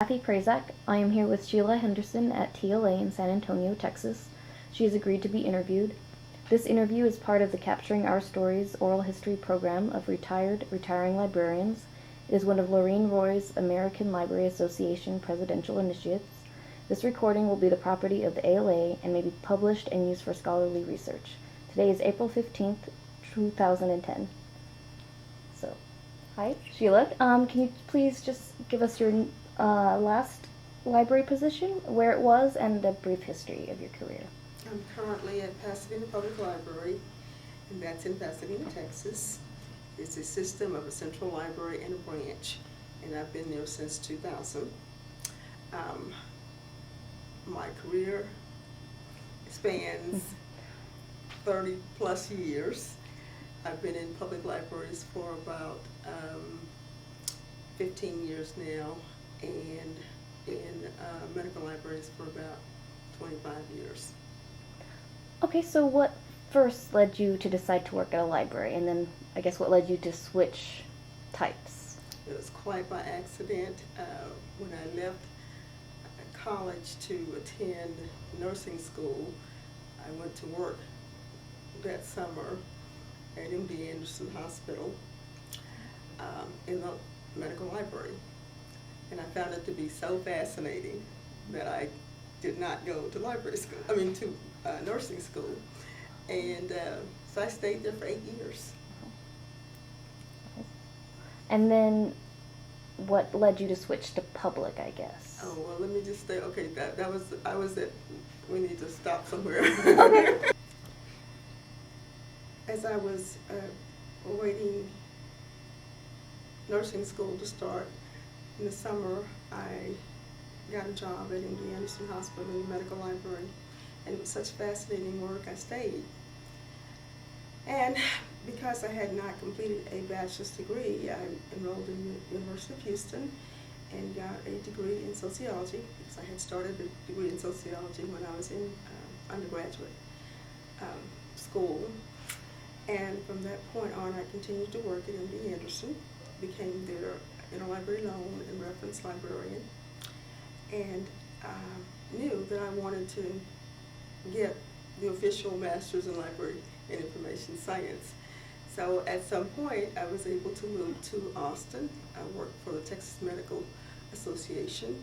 Kathy Prazak. I am here with Sheila Henderson at TLA in San Antonio, Texas. She has agreed to be interviewed. This interview is part of the Capturing Our Stories oral history program of retiring librarians. It is one of Lorene Roy's American Library Association presidential initiatives. This recording will be the property of the ALA and may be published and used for scholarly research. Today is April 15th, 2010. So, hi, Sheila. Can you please just give us your last library position, where it was, and a brief history of your career? I'm currently at Pasadena Public Library, and that's in Pasadena, Texas. It's a system of a central library and a branch, and I've been there since 2000. My career spans 30 plus years. I've been in public libraries for about 15 years now, and in medical libraries for about 25 years. Okay, so what first led you to decide to work at a library, and then I guess what led you to switch types? It was quite by accident. When I left college to attend nursing school, I went to work that summer at MD Henderson Hospital in the medical library. And I found it to be so fascinating that I did not go to nursing school. And so I stayed there for 8 years. And then what led you to switch to public, I guess? Oh, well, let me just say, okay, we need to stop somewhere. Okay. As I was awaiting nursing school to start in the summer, I got a job at MD Henderson Hospital in the medical library, and it was such fascinating work, I stayed. And because I had not completed a bachelor's degree, I enrolled in the University of Houston and got a degree in sociology, because I had started a degree in sociology when I was in undergraduate school. And from that point on, I continued to work at MD Henderson, became their interlibrary loan and reference librarian, and knew that I wanted to get the official master's in library and information science. So at some point, I was able to move to Austin. I worked for the Texas Medical Association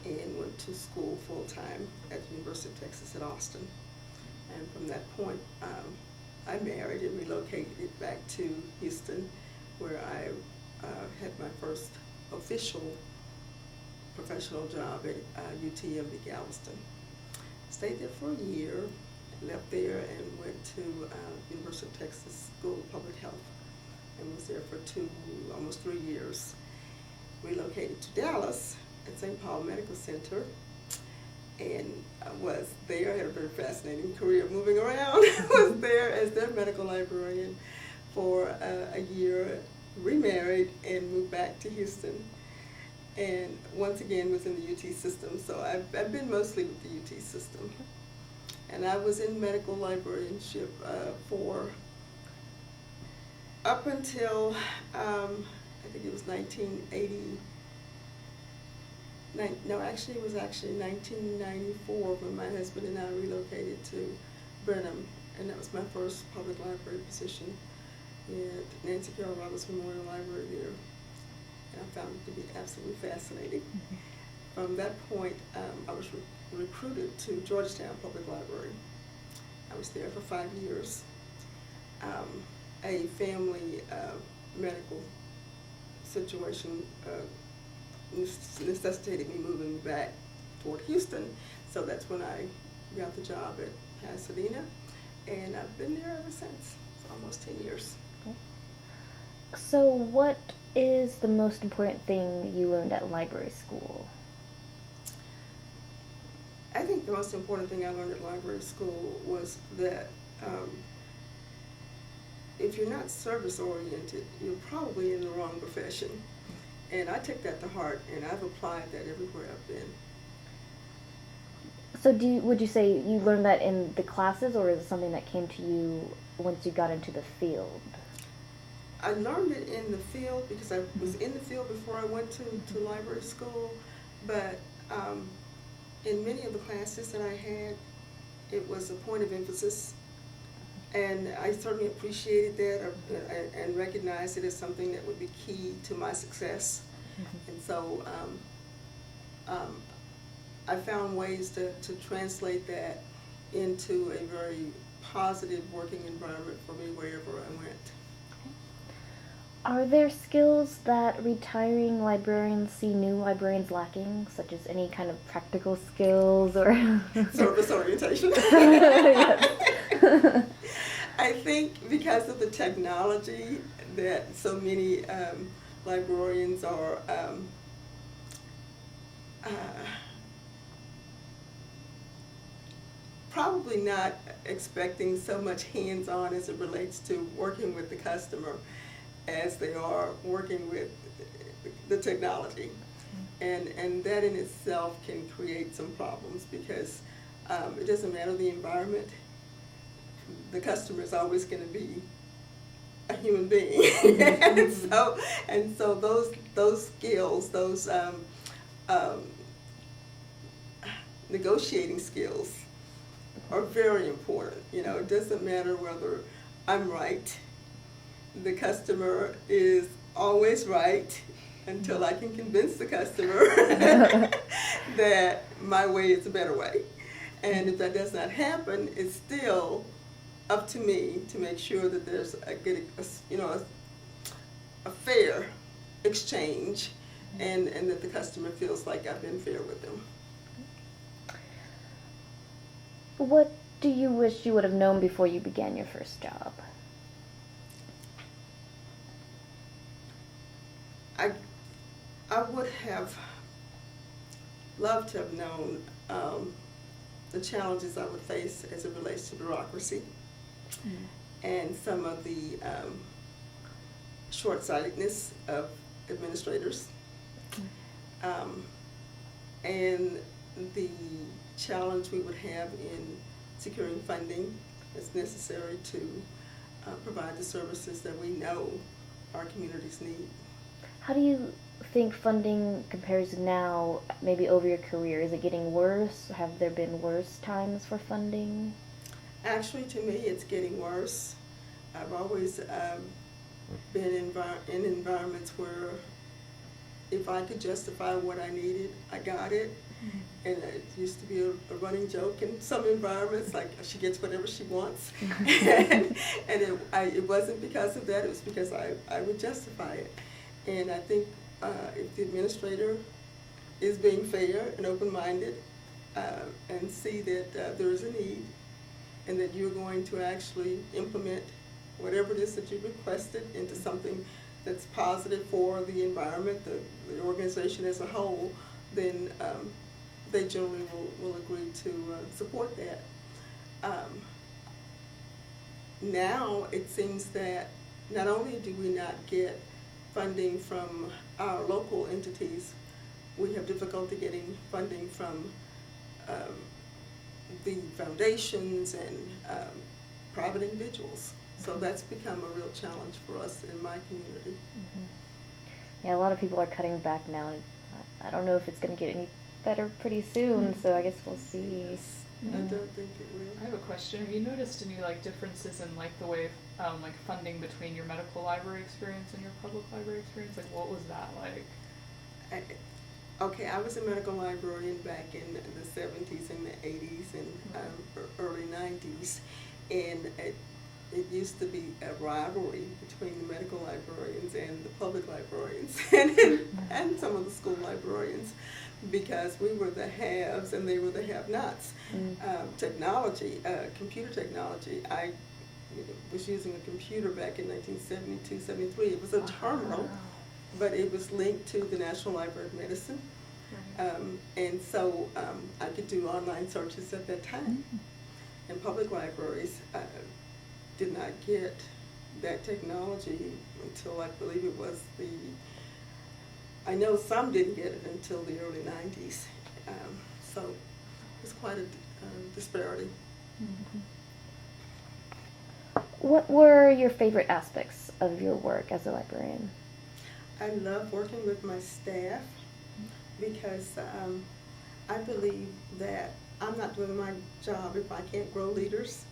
and went to school full-time at the University of Texas at Austin. And from that point, I married and relocated back to Houston, where I had my first official professional job at UTMB Galveston. Stayed there for a year, left there and went to University of Texas School of Public Health, and was there for almost 3 years. Relocated to Dallas at St. Paul Medical Center, and I was there. I had a very fascinating career moving around. Was there as their medical librarian for a year, remarried, and moved back to Houston. And once again was in the UT system, so I've been mostly with the UT system. And I was in medical librarianship for up until I think it was 1980. No, actually it was 1994 when my husband and I relocated to Brenham, and that was my first public library position at Nancy Carroll Roberts Memorial Library there. And I found it to be absolutely fascinating. Mm-hmm. From that point, I was recruited to Georgetown Public Library. I was there for 5 years. A family medical situation necessitated me moving back toward Houston, so that's when I got the job at Pasadena, and I've been there ever since. It's almost 10 years. Okay. So what is the most important thing you learned at library school? I think the most important thing I learned at library school was that if you're not service-oriented, you're probably in the wrong profession. And I took that to heart, and I've applied that everywhere I've been. So would you say you learned that in the classes, or is it something that came to you once you got into the field? I learned it in the field because I was in the field before I went to library school, But in many of the classes that I had, it was a point of emphasis, and I certainly appreciated that and recognized it as something that would be key to my success. And so I found ways to translate that into a very positive working environment for me wherever I went. Are there skills that retiring librarians see new librarians lacking, such as any kind of practical skills or Service orientation? Yes. I think because of the technology that so many librarians are probably not expecting so much hands-on as it relates to working with the customer as they are working with the technology. And that in itself can create some problems because it doesn't matter the environment, the customer is always going to be a human being. and so those skills, those negotiating skills are very important. You know, it doesn't matter whether I'm right. The customer is always right until I can convince the customer that my way is a better way. And if that does not happen, it's still up to me to make sure that there's a good, a fair exchange, and that the customer feels like I've been fair with them. What do you wish you would have known before you began your first job? I would have loved to have known the challenges I would face as it relates to bureaucracy and some of the short-sightedness of administrators, and the challenge we would have in securing funding that's necessary to provide the services that we know our communities need. How do you think funding compares now, maybe over your career? Is it getting worse? Have there been worse times for funding? Actually, to me, it's getting worse. I've always been in environments where if I could justify what I needed, I got it. And it used to be a running joke in some environments, like she gets whatever she wants. and it wasn't because of that, it was because I would justify it. And I think if the administrator is being fair and open-minded and see that there is a need and that you're going to actually implement whatever it is that you've requested into something that's positive for the environment, the organization as a whole, then they generally will agree to support that. Now it seems that not only do we not get funding from our local entities, we have difficulty getting funding from the foundations and private individuals. So that's become a real challenge for us in my community. Yeah, a lot of people are cutting back now. I don't know if it's going to get any better pretty soon, so I guess we'll see. Yes, I don't think it will. I have a question. Have you noticed any differences in the way of funding between your medical library experience and your public library experience? What was that like? Okay, I was a medical librarian back in the 70s and the 80s and early 90s, and it used to be a rivalry between the medical librarians and the public librarians and some of the school librarians, because we were the haves and they were the have-nots. Technology, computer technology, I was using a computer back in 1972, 73. It was a terminal, but it was linked to the National Library of Medicine. And so I could do online searches at that time. And public libraries did not get that technology until I believe it was I know some didn't get it until the early 90s. So it was quite a disparity. What were your favorite aspects of your work as a librarian? I love working with my staff. because I believe that I'm not doing my job if I can't grow leaders.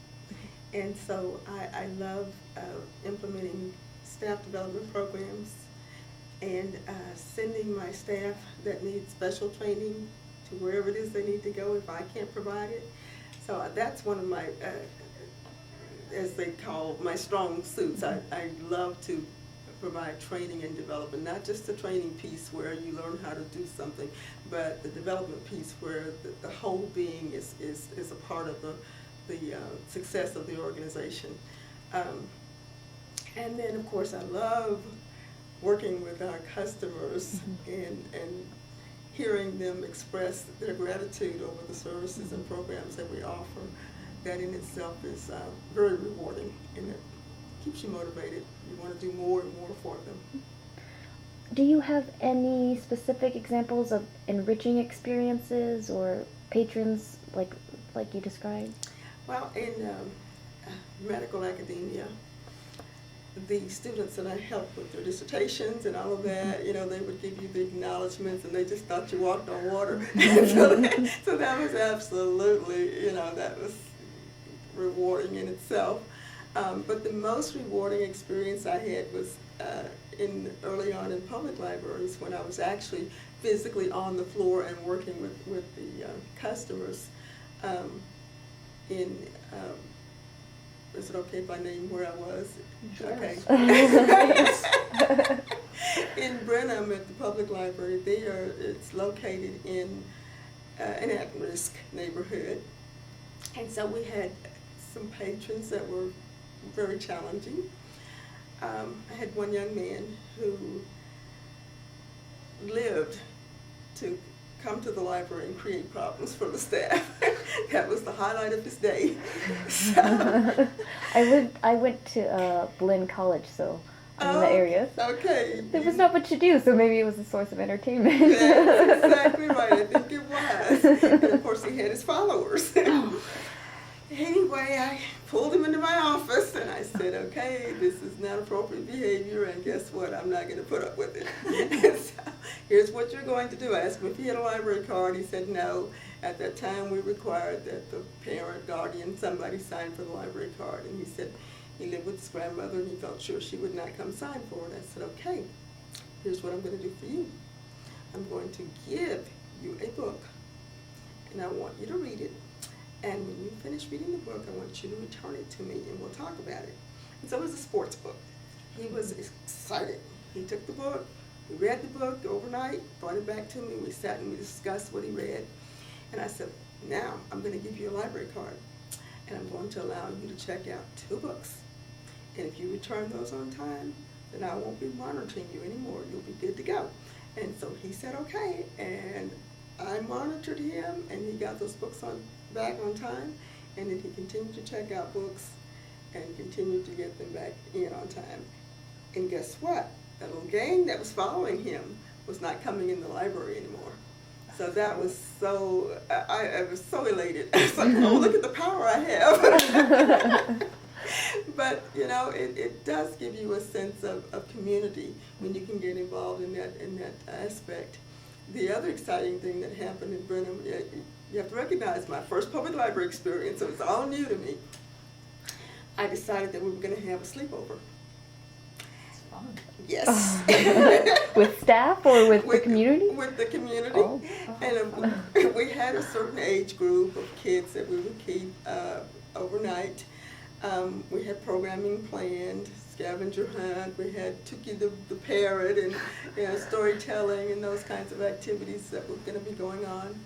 And so I love implementing staff development programs and sending my staff that need special training to wherever it is they need to go if I can't provide it. So that's one of my, as they call, my strong suits. I love to provide training and development, not just the training piece where you learn how to do something, but the development piece where the whole being is a part of the success of the organization. And then, of course, I love working with our customers and hearing them express their gratitude over the services and programs that we offer. That in itself is very rewarding, and it keeps you motivated. You want to do more and more for them. Do you have any specific examples of enriching experiences or patrons like you described? Well, in medical academia, the students that I helped with their dissertations and all of that, you know, they would give you the acknowledgments and they just thought you walked on water. So that was absolutely, you know, that was rewarding in itself. But the most rewarding experience I had was early on in public libraries when I was actually physically on the floor and working with the customers. Is it okay if I name where I was? Sure. Okay. In Brenham at the public library, it's located in an at-risk neighborhood. And so we had some patrons that were very challenging. I had one young man who lived to come to the library and create problems for the staff. That was the highlight of his day. So. I went to Blinn College, so I'm in the area. Okay. There was not much to do, so maybe it was a source of entertainment. That's exactly right. I think it was. And of course, he had his followers. Anyway, I pulled him into my office and I said, okay, this is not appropriate behavior, and guess what? I'm not going to put up with it. And so, here's what you're going to do. I asked him if he had a library card. He said no. At that time, we required that the parent, guardian, somebody sign for the library card. And he said he lived with his grandmother and he felt sure she would not come sign for it. I said, okay, here's what I'm going to do for you. I'm going to give you a book, and I want you to read it. And when you finish reading the book, I want you to return it to me and we'll talk about it. And so it was a sports book. He was excited. He took the book, we read the book overnight, brought it back to me, we sat and we discussed what he read. And I said, now I'm going to give you a library card and I'm going to allow you to check out 2 books. And if you return those on time, then I won't be monitoring you anymore. You'll be good to go. And so he said, okay. And I monitored him and he got those books back on time, and then he continued to check out books and continued to get them back in on time. And guess what? That little gang that was following him was not coming in the library anymore. So that was so, I was so elated. I was like, oh, look at the power I have. But, you know, it does give you a sense of community when you can get involved in that aspect. The other exciting thing that happened in Brenham, you have to recognize my first public library experience, so it's all new to me. I decided that we were going to have a sleepover. It's fun. Yes. With staff or with the community? With the community. Oh. And we had a certain age group of kids that we would keep overnight. We had programming planned, scavenger hunt, we had Tookie the parrot, and storytelling and those kinds of activities that were going to be going on.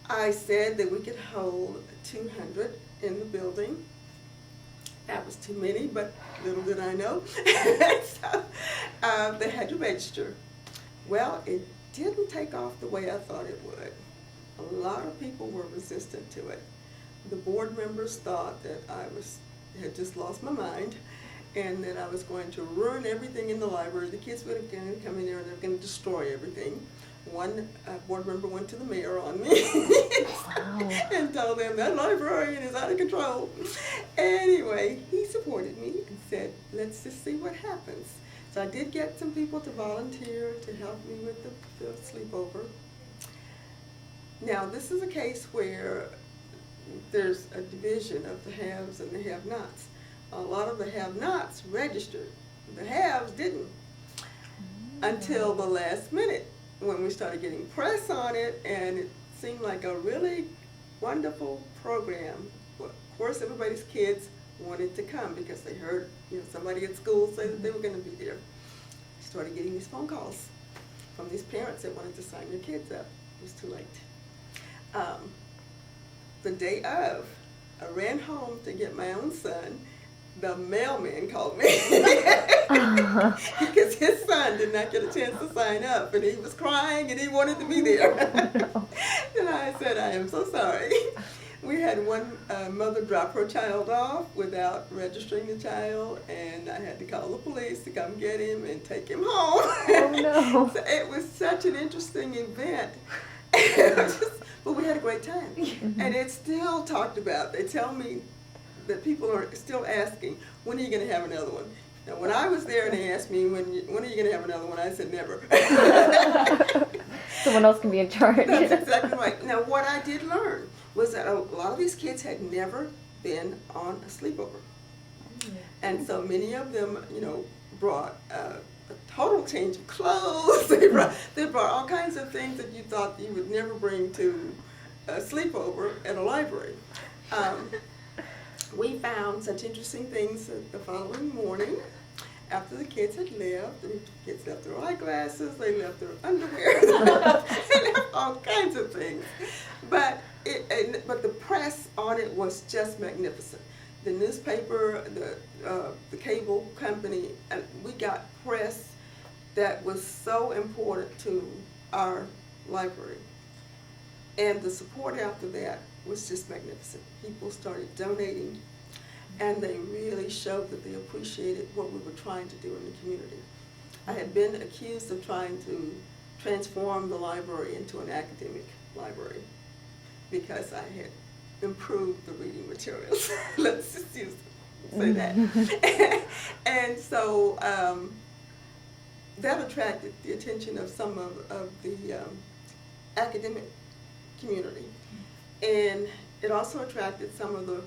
I said that we could hold 200 in the building. That was too many, but little did I know. So, they had to register. Well, it didn't take off the way I thought it would. A lot of people were resistant to it. The board members thought that I had just lost my mind and that I was going to ruin everything in the library. The kids were going to come in there and they were going to destroy everything. One board member went to the mayor on me and told them that librarian is out of control. Anyway, he supported me and said, let's just see what happens. So I did get some people to volunteer to help me with the sleepover. Now, this is a case where there's a division of the haves and the have-nots. A lot of the have-nots registered. The haves didn't until the last minute when we started getting press on it, and it seemed like a really wonderful program. Well, of course, everybody's kids wanted to come because they heard, somebody at school say that they were going to be there. Started getting these phone calls from these parents that wanted to sign their kids up. It was too late. The day of, I ran home to get my own son. The mailman called me because his son did not get a chance to sign up, and he was crying and he wanted to be there. And I said, I am so sorry. We had one mother drop her child off without registering the child, and I had to call the police to come get him and take him home. Oh no. So it was such an interesting event. But we had a great time. And it's still talked about. They tell me that people are still asking, when are you going to have another one? Now, when I was there and they asked me, when are you going to have another one, I said never. Someone else can be in charge. That's exactly right. Now, what I did learn was that a lot of these kids had never been on a sleepover. And so many of them, brought a total change of clothes. They brought all kinds of things that you thought you would never bring to a sleepover at a library. We found such interesting things that the following morning, after the kids had left, the kids left their eyeglasses, they left their underwear, they left all kinds of things. But the press on it was just magnificent. The newspaper, the cable company, and we got press that was so important to our library. And the support after that was just magnificent. People started donating, and they really showed that they appreciated what we were trying to do in the community. I had been accused of trying to transform the library into an academic library because I had improved the reading materials. Let's just say that. And so that attracted the attention of some of the academic community. And it also attracted some of the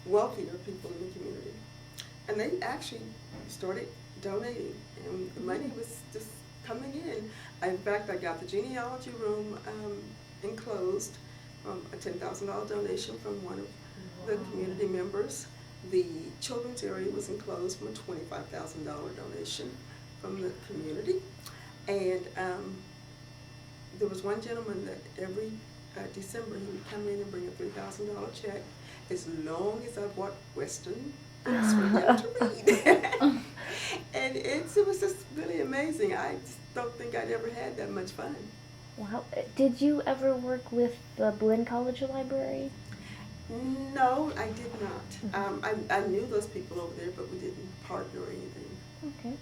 wealthier people in the community. And they actually started donating, and the money was just coming in. In fact, I got the genealogy room enclosed from a $10,000 donation from one of the community members. The children's area was enclosed from a $25,000 donation from the community. And there was one gentleman that every December he would come in and bring a $3,000 check as long as I bought Western books for him to read. And it was just really amazing. I just don't think I'd ever had that much fun. Wow. Did you ever work with the Blinn College Library? No, I did not. I knew those people over there, but we didn't partner or anything. Okay.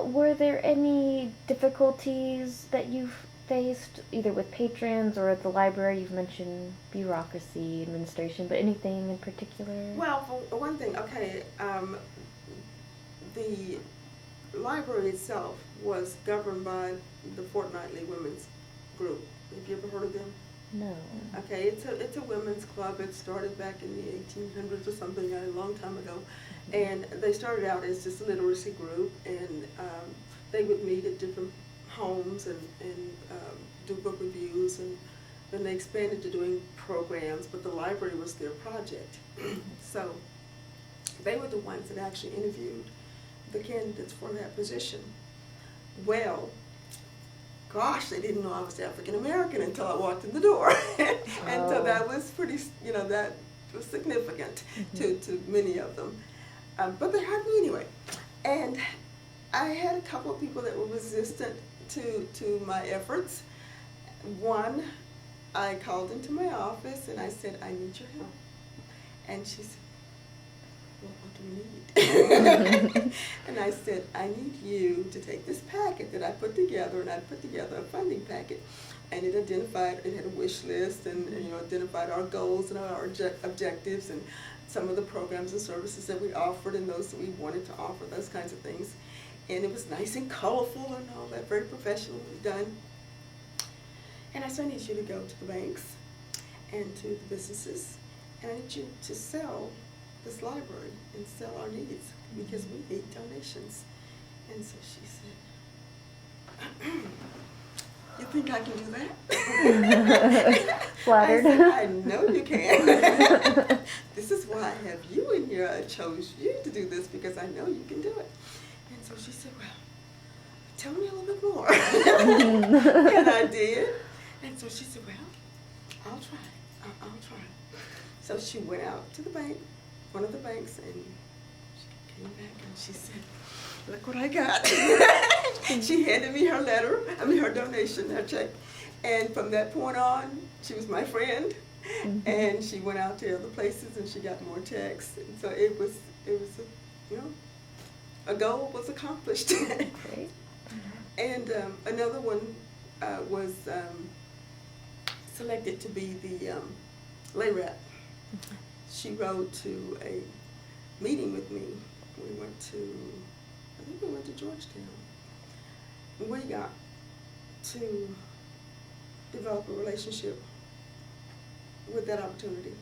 Were there any difficulties that you've faced, either with patrons or at the library? You've mentioned bureaucracy, administration, but anything in particular? Well, for one thing, okay, the library itself was governed by the Fortnightly Women's Group. Have you ever heard of them? No. Okay, it's a women's club. It started back in the 1800s or something, a long time ago. And they started out as just a literacy group, and they would meet at different homes and do book reviews, and then they expanded to doing programs, but the library was their project. So they were the ones that actually interviewed the candidates for that position. Well, gosh, they didn't know I was African American until I walked in the door. And so that was pretty, that was significant to many of them. But they hired me anyway. And I had a couple of people that were resistant to my efforts. One, I called into my office and I said, I need your help. And she said, well, what do you need? And I said, I need you to take this packet that I put together, and I put together a funding packet. And it had a wish list, and identified our goals and our objectives, and some of the programs and services that we offered and those that we wanted to offer, those kinds of things. and it was nice and colorful and all that, very professionally done. And I said, I need you to go to the banks and to the businesses, and I need you to sell this library and sell our needs because we need donations. And so she said, you think I can do that? Flattered. I said, I know you can. This is why I have you in here. I chose you to do this because I know you can do it. And so she said, well, tell me a little bit more. And I did. And so she said, well, I'll try. I'll try. So she went out to the bank, one of the banks, and she came back and she said, look what I got. She handed me her her donation, her check. And from that point on, she was my friend. And she went out to other places and she got more checks. And so it was a goal was accomplished. Great. And another one was selected to be the lay rep. She rode to a meeting with me. I think we went to Georgetown. We got to develop a relationship with that opportunity.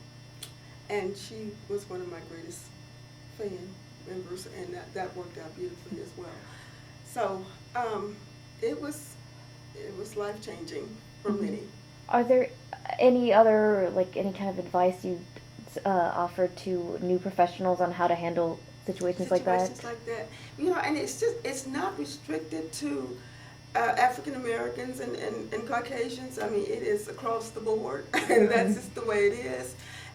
And she was one of my greatest fan members, and that worked out beautifully as well. So it was life-changing for many. Are there any other, any kind of advice you offer to new professionals on how to handle situations like that? Situations like that. And it's not restricted to African Americans and Caucasians. I mean, it is across the board, and that's just the way it is.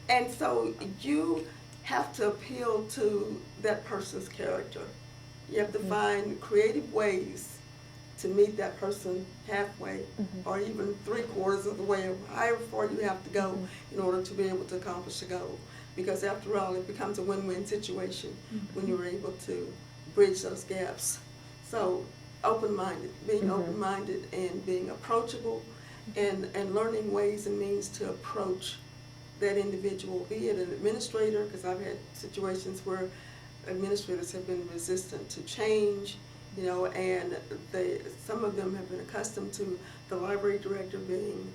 And so you have to appeal to that person's character. You have to find creative ways to meet that person halfway, or even 3/4 of the way, or however far you have to go in order to be able to accomplish the goal. Because after all, it becomes a win-win situation when you're able to bridge those gaps. So being open-minded and being approachable and learning ways and means to approach that individual, be it an administrator, because I've had situations where administrators have been resistant to change, and some of them have been accustomed to the library director being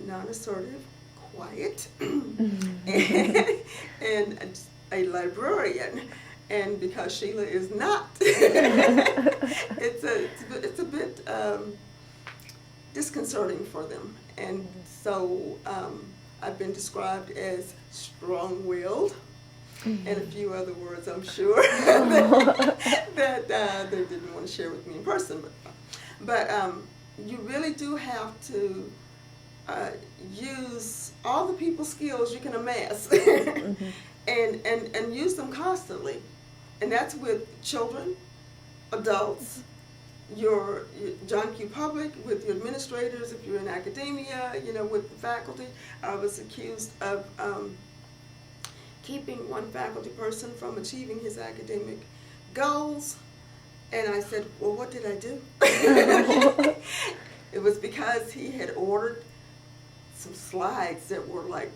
non-assertive, quiet, and a librarian. And because Sheila is not, it's a bit disconcerting for them. And so I've been described as strong-willed, and a few other words, I'm sure, that they didn't want to share with me in person. But you really do have to use all the people skills you can amass and use them constantly. And that's with children, adults, your John Q. Public, with your administrators, if you're in academia, with the faculty. I was accused of keeping one faculty person from achieving his academic goals. And I said, well, what did I do? It was because he had ordered some slides that were like,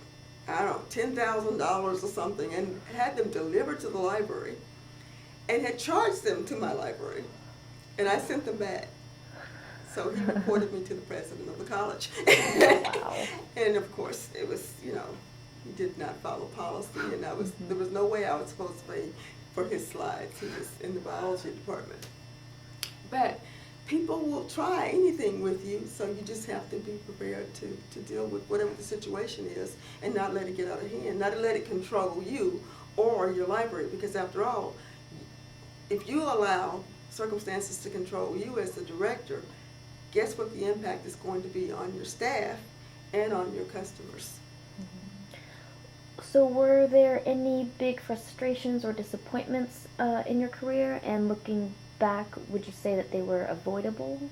I don't know, $10,000 or something, and had them delivered to the library and had charged them to my library. And I sent them back. So he reported me to the president of the college. Wow. And of course, it was, he did not follow policy, and there was no way I was supposed to pay for his slides. He was in the biology department. But people will try anything with you, so you just have to be prepared to deal with whatever the situation is and not let it get out of hand, not let it control you or your library, because after all, if you allow circumstances to control you as the director, guess what the impact is going to be on your staff and on your customers. So were there any big frustrations or disappointments in your career, and looking back, would you say that they were avoidable?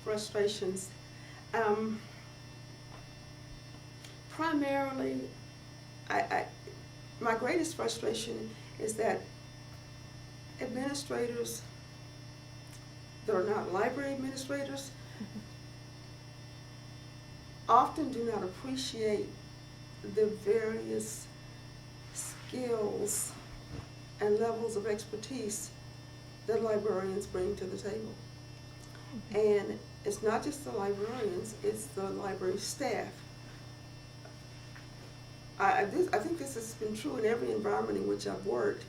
Frustrations. Primarily, my greatest frustration is that administrators that are not library administrators often do not appreciate the various skills and levels of expertise that librarians bring to the table. And it's not just the librarians, it's the library staff. I think this has been true in every environment in which I've worked.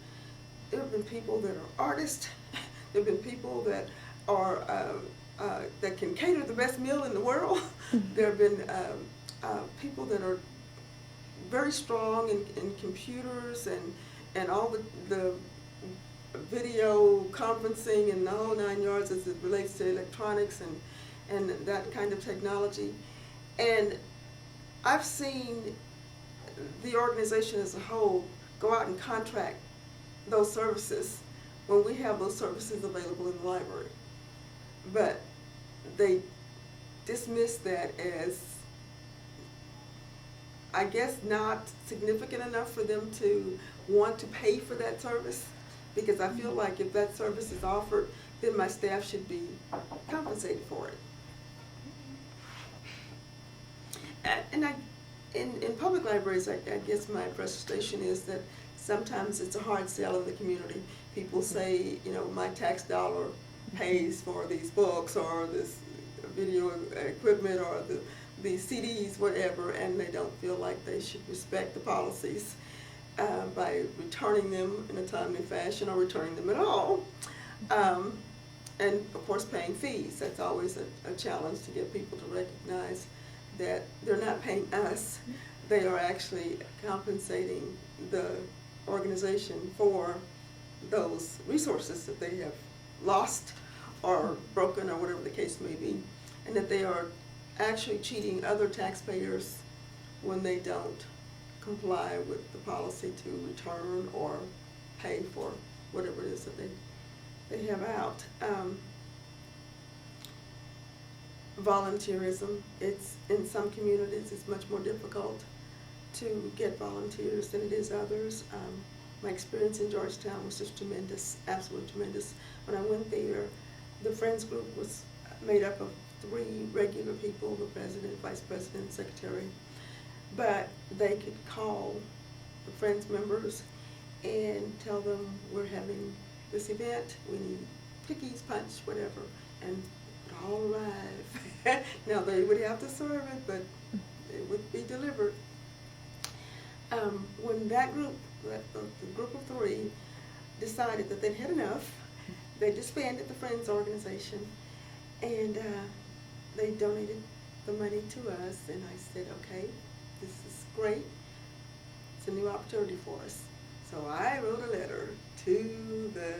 There have been people that are artists. There have been people that are that can cater the best meal in the world. There have been people that are very strong in computers and all the video conferencing and the whole 9 yards as it relates to electronics and that kind of technology. And I've seen the organization as a whole go out and contract those services when we have those services available in the library. But they dismiss that as, I guess, not significant enough for them to want to pay for that service, because I feel like if that service is offered, then my staff should be compensated for it. In public libraries, I guess my frustration is that sometimes it's a hard sell in the community. People say, you know, my tax dollar pays for these books or this video equipment or the CDs, whatever, and they don't feel like they should respect the policies by returning them in a timely fashion or returning them at all. And of course paying fees. That's always a challenge to get people to recognize that they're not paying us, they are actually compensating the organization for those resources that they have lost or broken or whatever the case may be, and that they are actually cheating other taxpayers when they don't comply with the policy to return or pay for whatever it is that they have out. Volunteerism, it's in some communities it's much more difficult to get volunteers than it is others. My experience in Georgetown was just tremendous, absolutely tremendous. When I went there, the Friends group was made up of 3 regular people, the president, vice president, secretary, but they could call the Friends members and tell them, we're having this event, we need cookies, punch, whatever, and it would all arrive. Now they would have to serve it, but it would be delivered. When that group, the group of 3, decided that they'd had enough, they disbanded the Friends organization, and they donated the money to us, and I said, okay, this is great, it's a new opportunity for us. So I wrote a letter to the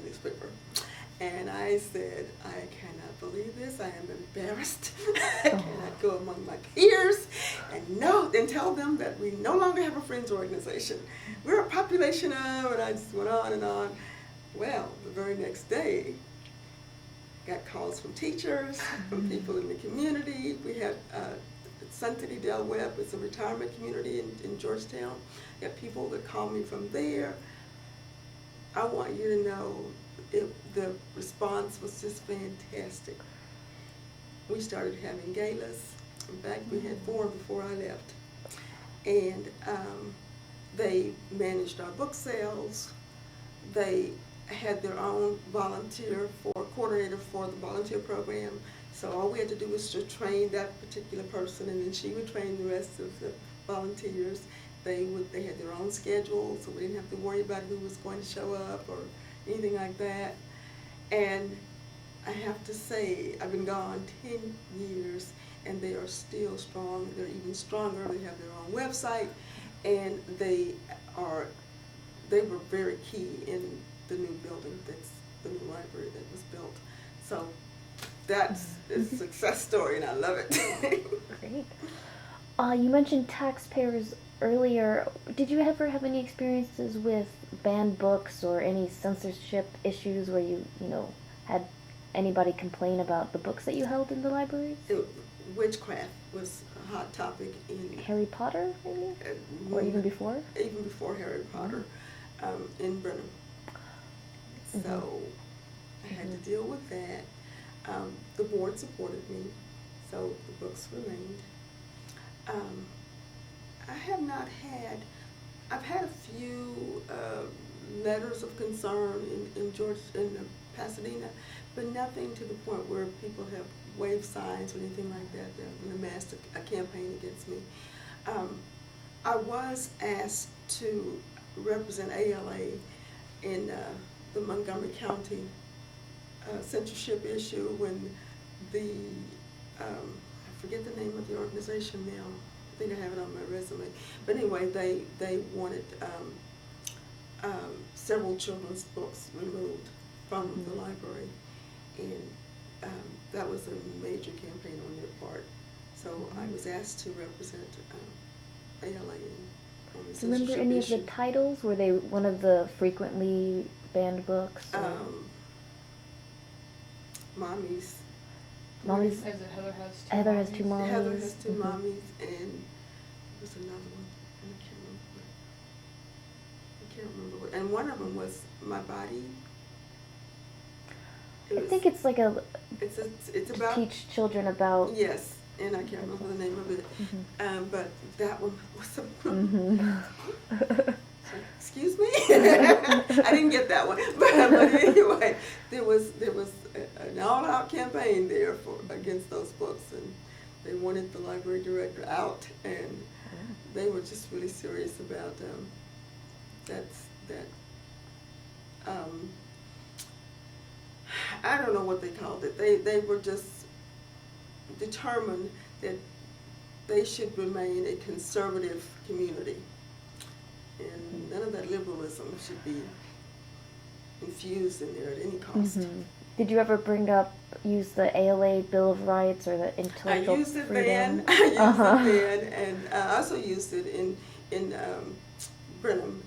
newspaper, and I said, I cannot believe this, I am embarrassed, I cannot go among my peers and tell them that we no longer have a Friends organization. We're a population of, and I just went on and on. Well, the very next day, got calls from teachers, from people in the community. We had Sun City Del Webb, it's a retirement community in Georgetown. We had people that called me from there. I want you to know the response was just fantastic. We started having galas. In fact, we had 4 before I left. And they managed our book sales. They had their own coordinator for the volunteer program. So all we had to do was to train that particular person, and then she would train the rest of the volunteers. They had their own schedule, so we didn't have to worry about who was going to show up or anything like that. And I have to say, I've been gone 10 years, and they are still strong. They're even stronger. They have their own website, and they were very key in the new building, that's the new library that was built. So that's a success story, and I love it. Great. You mentioned taxpayers earlier. Did you ever have any experiences with banned books or any censorship issues where you had anybody complain about the books that you held in the libraries? Witchcraft was a hot topic in Harry Potter, maybe? Or even before? Even before Harry Potter, in Brenham. So I had to deal with that. The board supported me, so the books remained. I have not had I've had a few letters of concern in Pasadena, but nothing to the point where people have waved signs or anything like that. They're massed a campaign against me. I was asked to represent ALA in the Montgomery County censorship issue when the I forget the name of the organization now. I think I have it on my resume. But anyway, they wanted several children's books removed from the library, and that was a major campaign on their part. So I was asked to represent ALA on the Do you remember any of the titles? Were they one of the frequently banned books? Mommies. Mommies. Is it Heather Has Two Heather Mommies? Has Two Mommies. Heather Has Two Mommies, and there was another one, and I can't remember what, and one of them was My Body. I think it's like it's about teach children about. Yes, and I can't remember the name of it. But that one was excuse me? I didn't get that one. But anyway, there was an all-out campaign there against those books, and they wanted the library director out, and they were just really serious about I don't know what they called it. They were just determined that they should remain a conservative community, and none of that liberalism should be infused in there at any cost. Did you ever use the ALA Bill of Rights or the intellectual I used it freedom? then. I used it then, and I also used it in Brenham,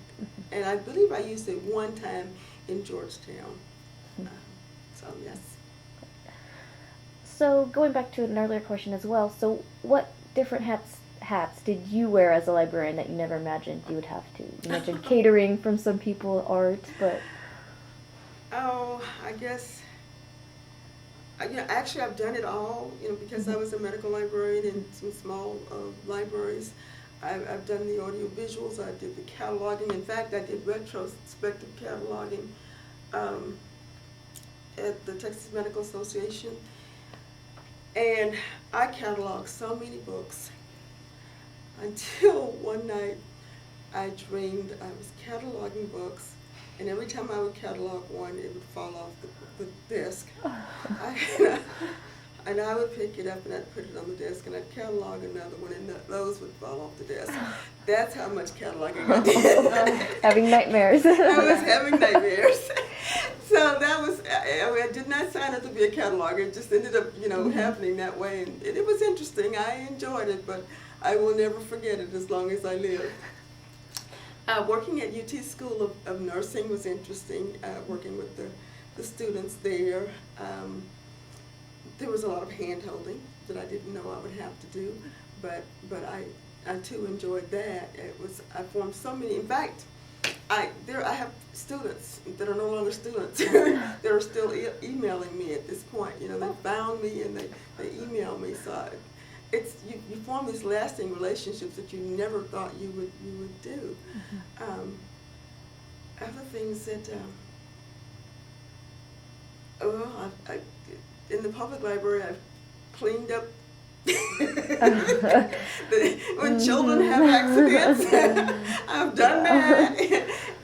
and I believe I used it one time in Georgetown. So yes. So going back to an earlier question as well, so what different hats did you wear as a librarian that you never imagined you would have to? You mentioned catering from some people, art, but... Oh, I guess, actually I've done it all, because I was a medical librarian in some small libraries. I've done the audio visuals, I did the cataloging. In fact, I did retrospective cataloging at the Texas Medical Association. And I cataloged so many books until one night I dreamed I was cataloging books, and every time I would catalog one, it would fall off the desk. And I would pick it up and I'd put it on the desk, and I'd catalog another one, and those would fall off the desk. That's how much cataloging I did. Having nightmares. I was having nightmares. So that was, I did not sign up to be a cataloger. It just ended up, happening that way. And it was interesting. I enjoyed it, but I will never forget it as long as I live. Working at UT School of Nursing was interesting, working with the students there. There was a lot of hand-holding that I didn't know I would have to do, but I too enjoyed that. I formed so many, in fact, I have students that are no longer students that are still emailing me at this point. They found me and they email me. So you form these lasting relationships that you never thought you would do. Other things that in the public library, I've cleaned up when children have accidents. I've done that.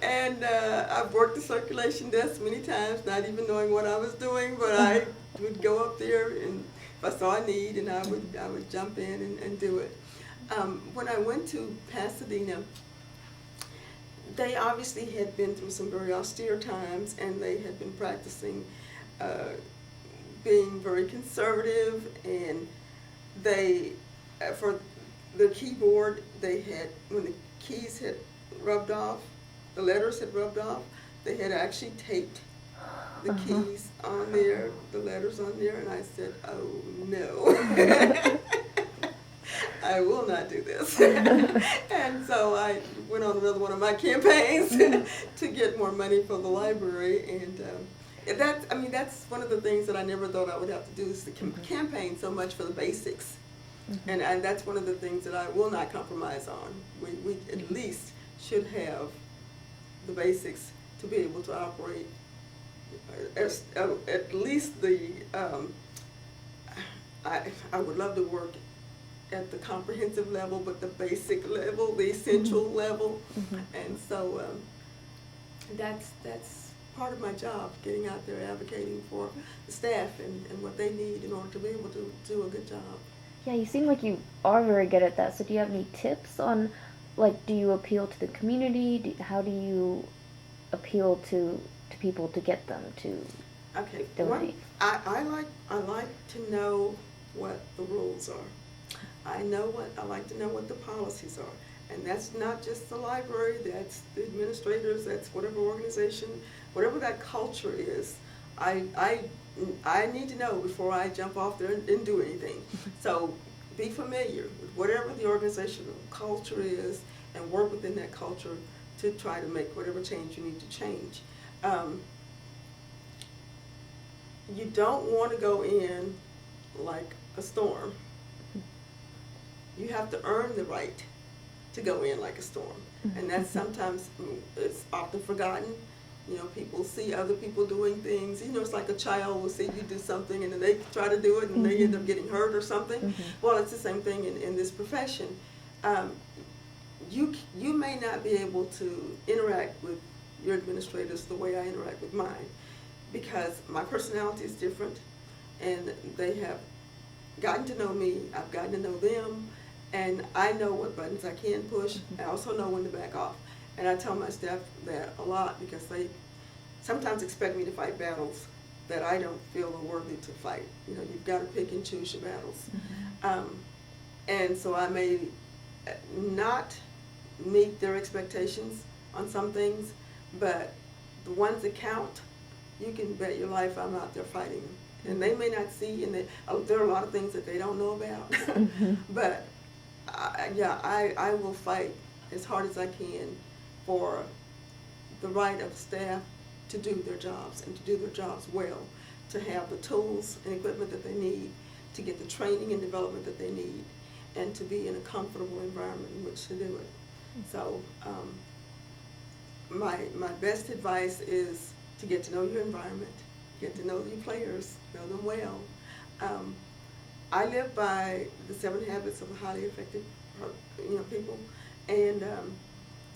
And I've worked the circulation desk many times, not even knowing what I was doing, but I would go up there, and if I saw a need, and I would jump in and do it. When I went to Pasadena, they obviously had been through some very austere times, and they had been practicing being very conservative, and they, for the keyboard, they had, when the keys had rubbed off, the letters had rubbed off, they had actually taped the keys on there, the letters on there, and I said, oh no. I will not do this. And so I went on another one of my campaigns to get more money for the library, and that's one of the things that I never thought I would have to do, is to campaign so much for the basics. And that's one of the things that I will not compromise on. We at least should have the basics to be able to operate at least the, I would love to work at the comprehensive level, but the basic level, the essential Mm-hmm. level. Mm-hmm. And so that's part of my job, getting out there advocating for the staff and what they need in order to be able to do a good job. Yeah, you seem like you are very good at that. So do you have any tips on, like, do you appeal to the community? How do you appeal to people to get them to Okay, donate? I like to know what the rules are. I like to know what the policies are. And that's not just the library, that's the administrators, that's whatever organization, whatever that culture is. I need to know before I jump off there and do anything. So be familiar with whatever the organizational culture is and work within that culture to try to make whatever change you need to change. You don't want to go in like a storm. You have to earn the right to go in like a storm. And that's sometimes, it's often forgotten. You know, people see other people doing things. You know, it's like a child will see you do something and then they try to do it and they end up getting hurt or something. Well, it's the same thing in this profession. You may not be able to interact with your administrators the way I interact with mine, because my personality is different and they have gotten to know me, I've gotten to know them, and I know what buttons I can push. I also know when to back off. And I tell my staff that a lot because they sometimes expect me to fight battles that I don't feel are worthy to fight. You know, you've got to pick and choose your battles. And so I may not meet their expectations on some things, but the ones that count, you can bet your life I'm out there fighting them. And they may not see, and there are a lot of things that they don't know about. But I will fight as hard as I can for the right of staff to do their jobs and to do their jobs well, to have the tools and equipment that they need, to get the training and development that they need, and to be in a comfortable environment in which to do it. So my best advice is to get to know your environment, get to know your players, know them well. I live by the 7 habits of a highly effective people, and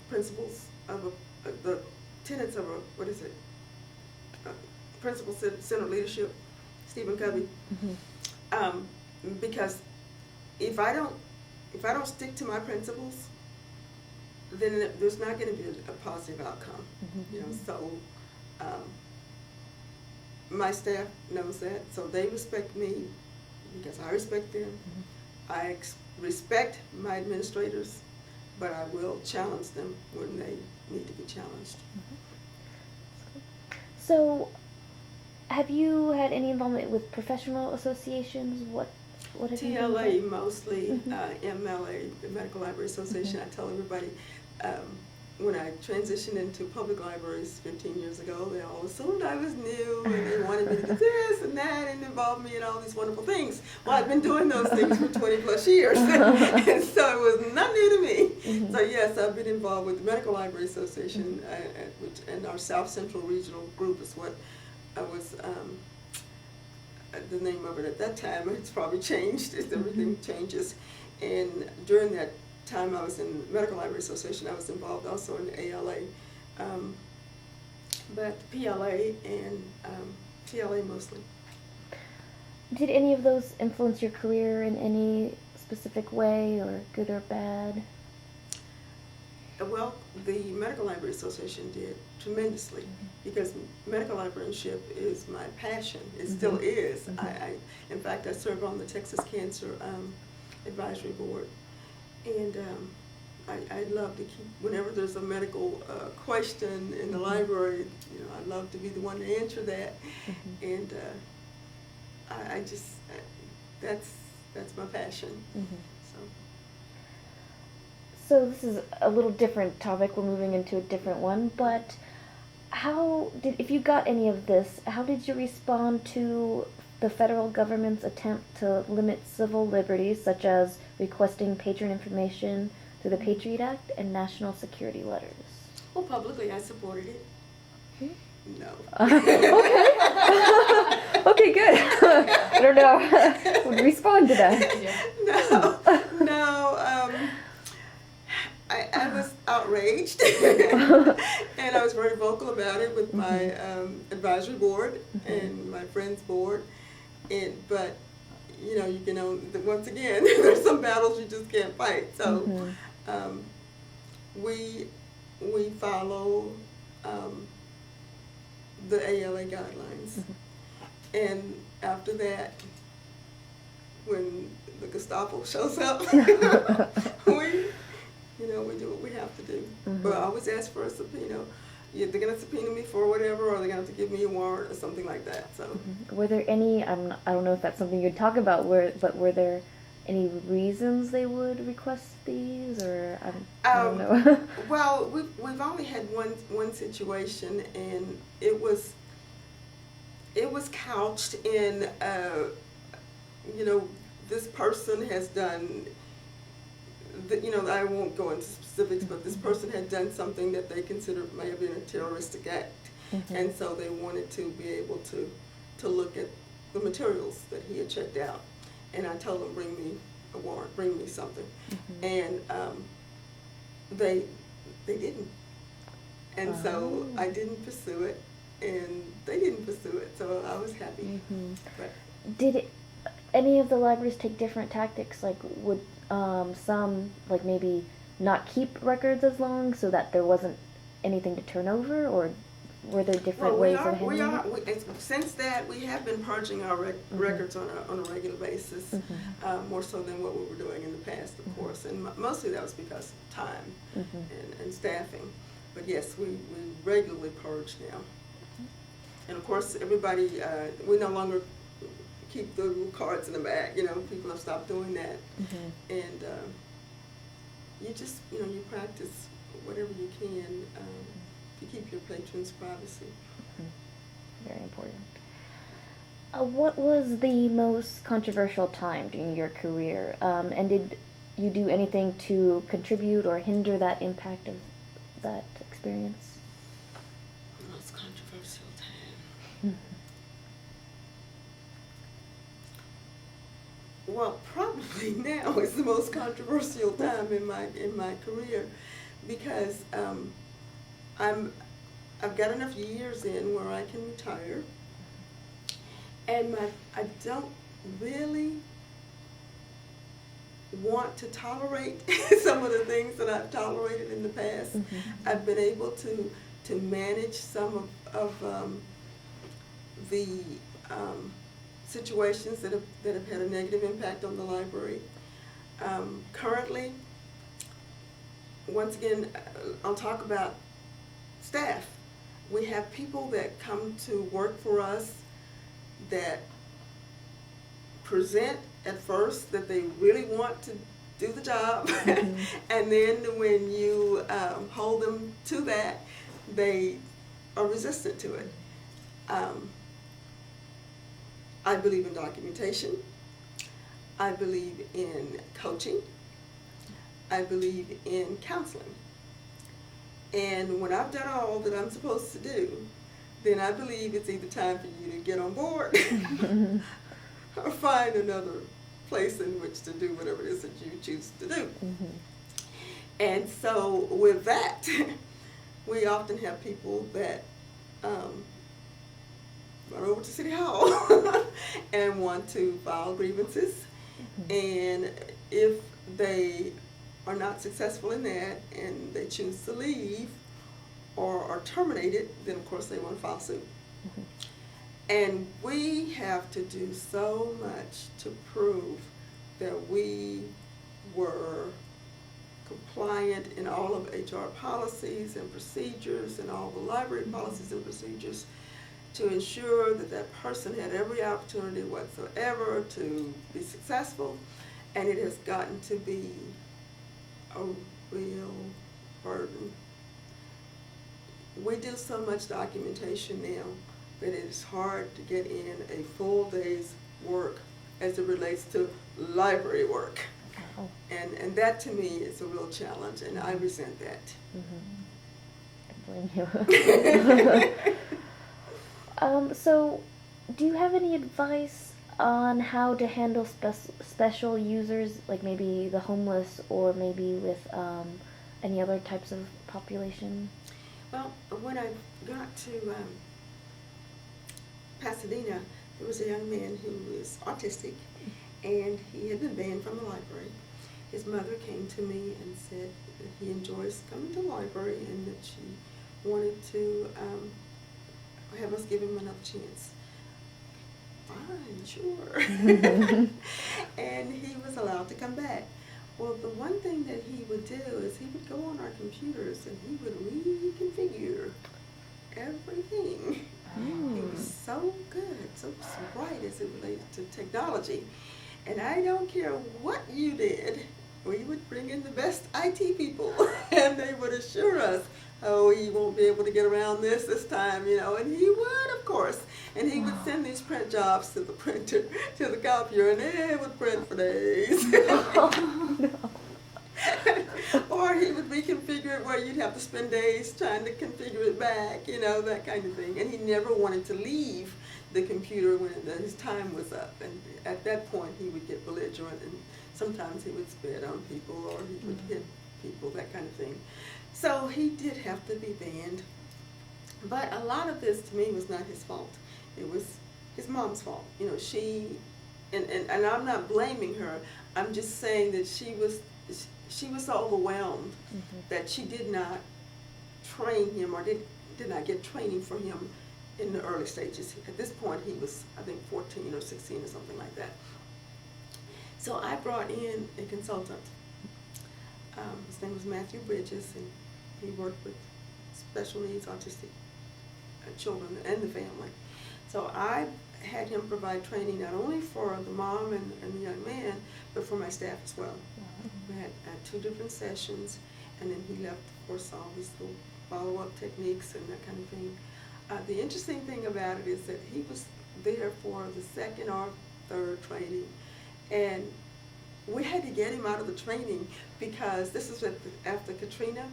principles of the tenets of principle-centered leadership, Stephen Covey. Because if I don't stick to my principles, then there's not going to be a positive outcome. So my staff knows that, so they respect me because I respect them. I respect my administrators, but I will challenge them when they need to be challenged. So, have you had any involvement with professional associations? What have you done? TLA mostly, MLA, the Medical Library Association. I tell everybody, when I transitioned into public libraries 15 years ago, they all assumed I was new and they wanted me to do this and that and involve me in all these wonderful things. Well, I've been doing those things for 20 plus years, and so it was not new to me. So yes, I've been involved with the Medical Library Association, and our South Central Regional Group is what I was, the name of it at that time. It's probably changed, everything changes. And during that time I was in the Medical Library Association, I was involved also in the ALA, but PLA and TLA mostly. Did any of those influence your career in any specific way, or good or bad? Well, the Medical Library Association did tremendously, because medical librarianship is my passion. It still is. In fact, I serve on the Texas Cancer Advisory Board. And I love to keep, whenever there's a medical question in the library, I love to be the one to answer that. And I just, that's my passion. So this is a little different topic. We're moving into a different one, but if you got any of this, how did you respond to the federal government's attempt to limit civil liberties, such as requesting patron information through the Patriot Act and national security letters. Well, publicly I supported it. No. Okay. Okay, good. I don't know how would respond to that. Yeah. No. I was outraged, and I was very vocal about it with my advisory board and my friends board. But you can once again, there's some battles you just can't fight. So we follow the ALA guidelines, and after that, when the Gestapo shows up, we do what we have to do. But I always ask for a subpoena. They're going to subpoena me for whatever, or they're going to have to give me a warrant or something like that. So, were there any? I don't know if that's something you'd talk about. But were there any reasons they would request these, or I don't know? Well, we've only had one situation, and it was couched in this person has done. I won't go into specifics, but this person had done something that they considered may have been a terroristic act, and so they wanted to be able to look at the materials that he had checked out. And I told them, bring me a warrant, bring me something, and they didn't, and so I didn't pursue it, and they didn't pursue it, so I was happy. But did any of the libraries take different tactics? Like, would some, like, maybe not keep records as long so that there wasn't anything to turn over, or were there different ways of handling it? Since that, we have been purging our records on a regular basis, more so than what we were doing in the past, of course, and mostly that was because of time and staffing. But yes, we regularly purge now. And of course, everybody, we no longer keep the little cards in the bag. People have stopped doing that, and you just, you practice whatever you can to keep your patrons' privacy. Very important. What was the most controversial time during your career, and did you do anything to contribute or hinder that impact of that experience? Most controversial time. Well, probably now is the most controversial time in my career, because I've got enough years in where I can retire, and I don't really want to tolerate some of the things that I've tolerated in the past. I've been able to manage some of the situations that have had a negative impact on the library. Currently, once again, I'll talk about staff. We have people that come to work for us that present at first that they really want to do the job, and then when you hold them to that, they are resistant to it. I believe in documentation. I believe in coaching. I believe in counseling. And when I've done all that I'm supposed to do, then I believe it's either time for you to get on board or find another place in which to do whatever it is that you choose to do. And so with that, we often have people that run over to City Hall and want to file grievances. And if they are not successful in that and they choose to leave or are terminated, then of course they want to file suit. And we have to do so much to prove that we were compliant in all of HR policies and procedures and all the library policies and procedures to ensure that that person had every opportunity whatsoever to be successful. And it has gotten to be a real burden. We do so much documentation now that it is hard to get in a full day's work as it relates to library work. Wow. And that to me is a real challenge, and I resent that. I blame you. So, do you have any advice on how to handle special users, like maybe the homeless or maybe with any other types of population? Well, when I got to Pasadena, there was a young man who was autistic, and he had been banned from the library. His mother came to me and said that he enjoys coming to the library and that she wanted to have us give him another chance. Fine, sure. And he was allowed to come back. Well, the one thing that he would do is he would go on our computers and he would reconfigure everything. He was so good, so bright as it related to technology. And I don't care what you did, we would bring in the best IT people and they would assure us, oh, you won't be able to get around this time, and he would, of course. And he would send these print jobs to the printer, to the copier, and it would print for days. Oh, no. Or he would reconfigure it where you'd have to spend days trying to configure it back, that kind of thing. And he never wanted to leave the computer when his time was up. And at that point, he would get belligerent, and sometimes he would spit on people or he would hit people, that kind of thing. So he did have to be banned. But a lot of this, to me, was not his fault. It was his mom's fault. She, and I'm not blaming her. I'm just saying that she was so overwhelmed that she did not train him or did not get training for him in the early stages. At this point, he was, I think, 14 or 16 or something like that. So I brought in a consultant. His name was Matthew Bridges, and he worked with special needs autistic children and the family. So I had him provide training not only for the mom and the young man, but for my staff as well. We had 2 different sessions, and then he left, of course, all these little follow-up techniques and that kind of thing. The interesting thing about it is that he was there for the 2nd or 3rd training, and we had to get him out of the training because this is after Katrina.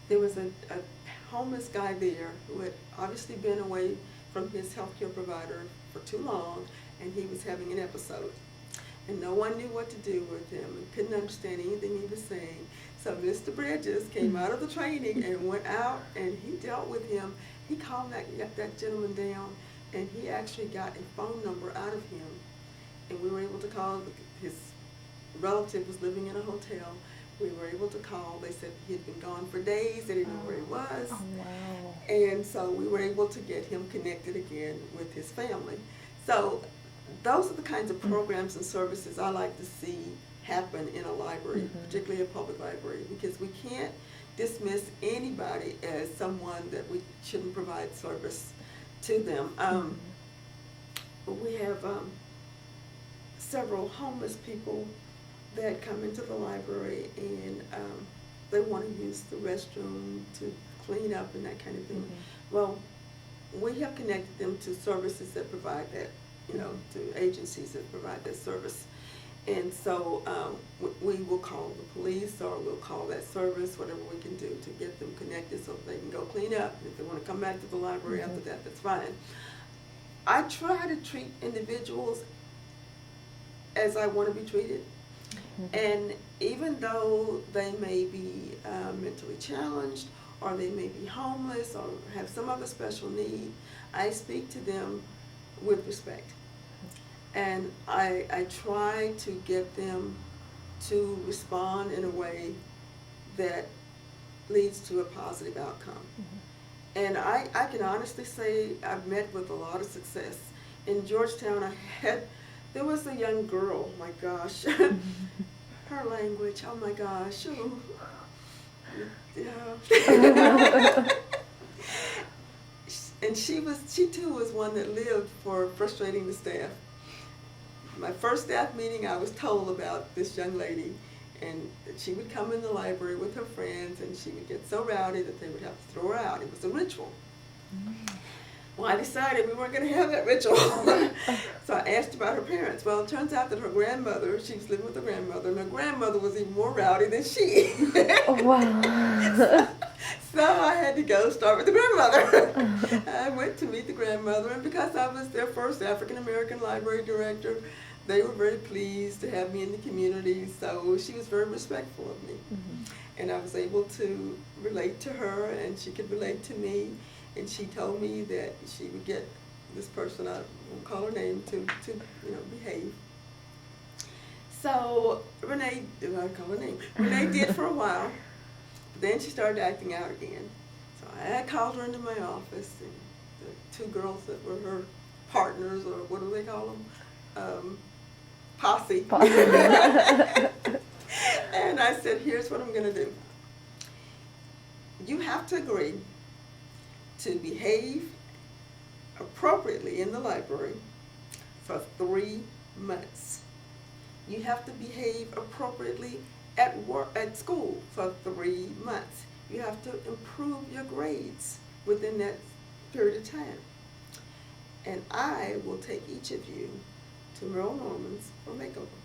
There was a homeless guy there who had obviously been away from his healthcare provider for too long, and he was having an episode. And no one knew what to do with him and couldn't understand anything he was saying. So Mr. Bridges came out of the training and went out and he dealt with him. He calmed that gentleman down, and he actually got a phone number out of him. And we were able to call. His relative was living in a hotel. We were able to call. They said he had been gone for days. They didn't know where he was. Oh, wow. And so we were able to get him connected again with his family. So those are the kinds of programs and services I like to see happen in a library, particularly a public library, because we can't dismiss anybody as someone that we shouldn't provide service to them. We have several homeless people that come into the library and they want to use the restroom to clean up and that kind of thing. Well, we have connected them to services that provide that, to agencies that provide that service. And so we will call the police or we'll call that service, whatever we can do to get them connected so they can go clean up. And if they want to come back to the library after that, that's fine. I try to treat individuals as I want to be treated. And even though they may be mentally challenged or they may be homeless or have some other special need, I speak to them with respect. And I try to get them to respond in a way that leads to a positive outcome. And I can honestly say I've met with a lot of success. In Georgetown, there was a young girl, my gosh, her language, oh my gosh, yeah. And she too was one that lived for frustrating the staff. My first staff meeting, I was told about this young lady, and that she would come in the library with her friends, and she would get so rowdy that they would have to throw her out. It was a ritual. Well, I decided we weren't going to have that ritual. So I asked about her parents. Well, it turns out that her grandmother, she was living with her grandmother, and her grandmother was even more rowdy than she. Oh, wow. So I had to go start with the grandmother. I went to meet the grandmother, and because I was their first African American library director, they were very pleased to have me in the community, so she was very respectful of me. And I was able to relate to her, and she could relate to me. And she told me that she would get this person, I won't call her name, to behave. So Renee, I call her name, Renee did for a while. But then she started acting out again. So I called her into my office, and the two girls that were her partners, or what do they call them? Posse. And I said, here's what I'm going to do. You have to agree to behave appropriately in the library for 3 months. You have to behave appropriately at work, at school, for 3 months. You have to improve your grades within that period of time. And I will take each of you to Merle Norman's for a makeover.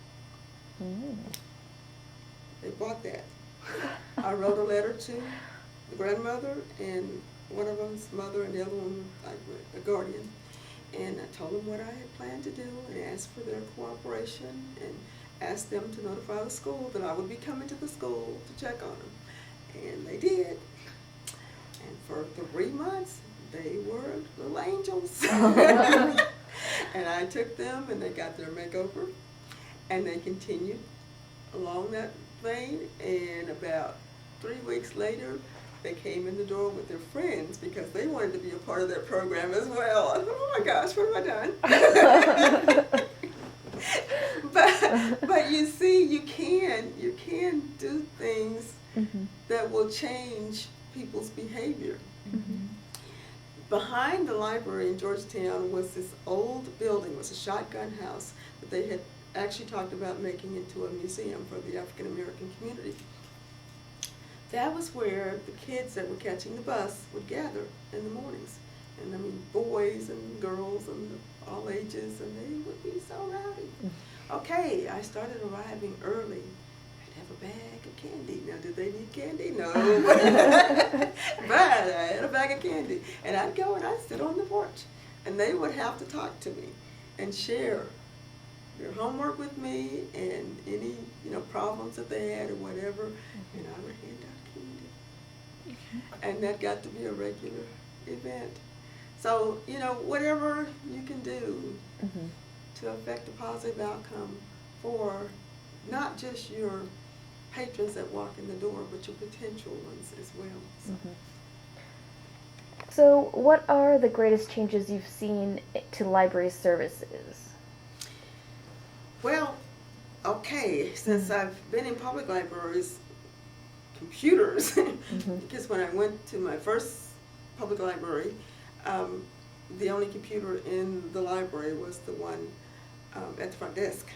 They bought that. I wrote a letter to the grandmother, and one of them's mother, and the other one like a guardian. And I told them what I had planned to do, and asked for their cooperation, and asked them to notify the school that I would be coming to the school to check on them. And they did. And for 3 months, they were little angels. And I took them, and they got their makeover, and they continued along that vein. And about 3 weeks later, they came in the door with their friends because they wanted to be a part of that program as well. I thought, oh my gosh, what have I done? But you see, you can do things that will change people's behavior. Behind the library in Georgetown was this old building, was a shotgun house that they had actually talked about making into a museum for the African American community. That was where the kids that were catching the bus would gather in the mornings. And I mean, boys and girls and all ages, and they would be so rowdy. Okay, I started arriving early. I'd have a bag of candy. Now, did they need candy? No. But I had a bag of candy. And I'd go and I'd sit on the porch. And they would have to talk to me and share their homework with me and any, problems that they had or whatever. And I would hand out candy. And that got to be a regular event. So, whatever you can do to affect a positive outcome for not just your patrons that walk in the door, but your potential ones as well. So what are the greatest changes you've seen to library services? Well, okay, since I've been in public libraries, computers, because when I went to my first public library, the only computer in the library was the one at the front desk.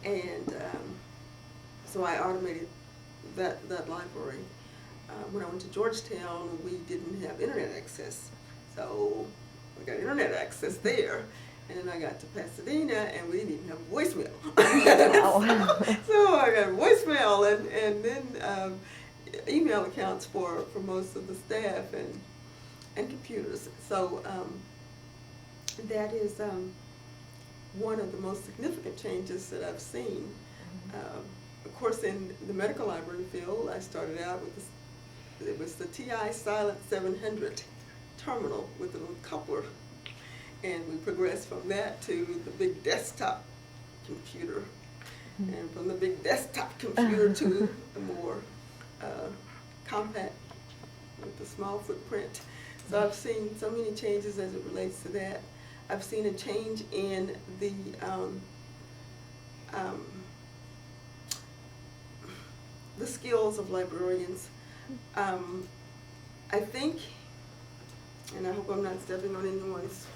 And so I automated that library. When I went to Georgetown, we didn't have internet access. So I got internet access there. And then I got to Pasadena, and we didn't even have voicemail. Wow. So I got voicemail and then email accounts for most of the staff and computers. So that is one of the most significant changes that I've seen. Of course, in the medical library field, I started out with it was the TI Silent 700 terminal with a little coupler. And we progressed from that to the big desktop computer. And from the big desktop computer to the more compact with the small footprint. So I've seen so many changes as it relates to that. I've seen a change in the skills of librarians. I think, and I hope I'm not stepping on anyone's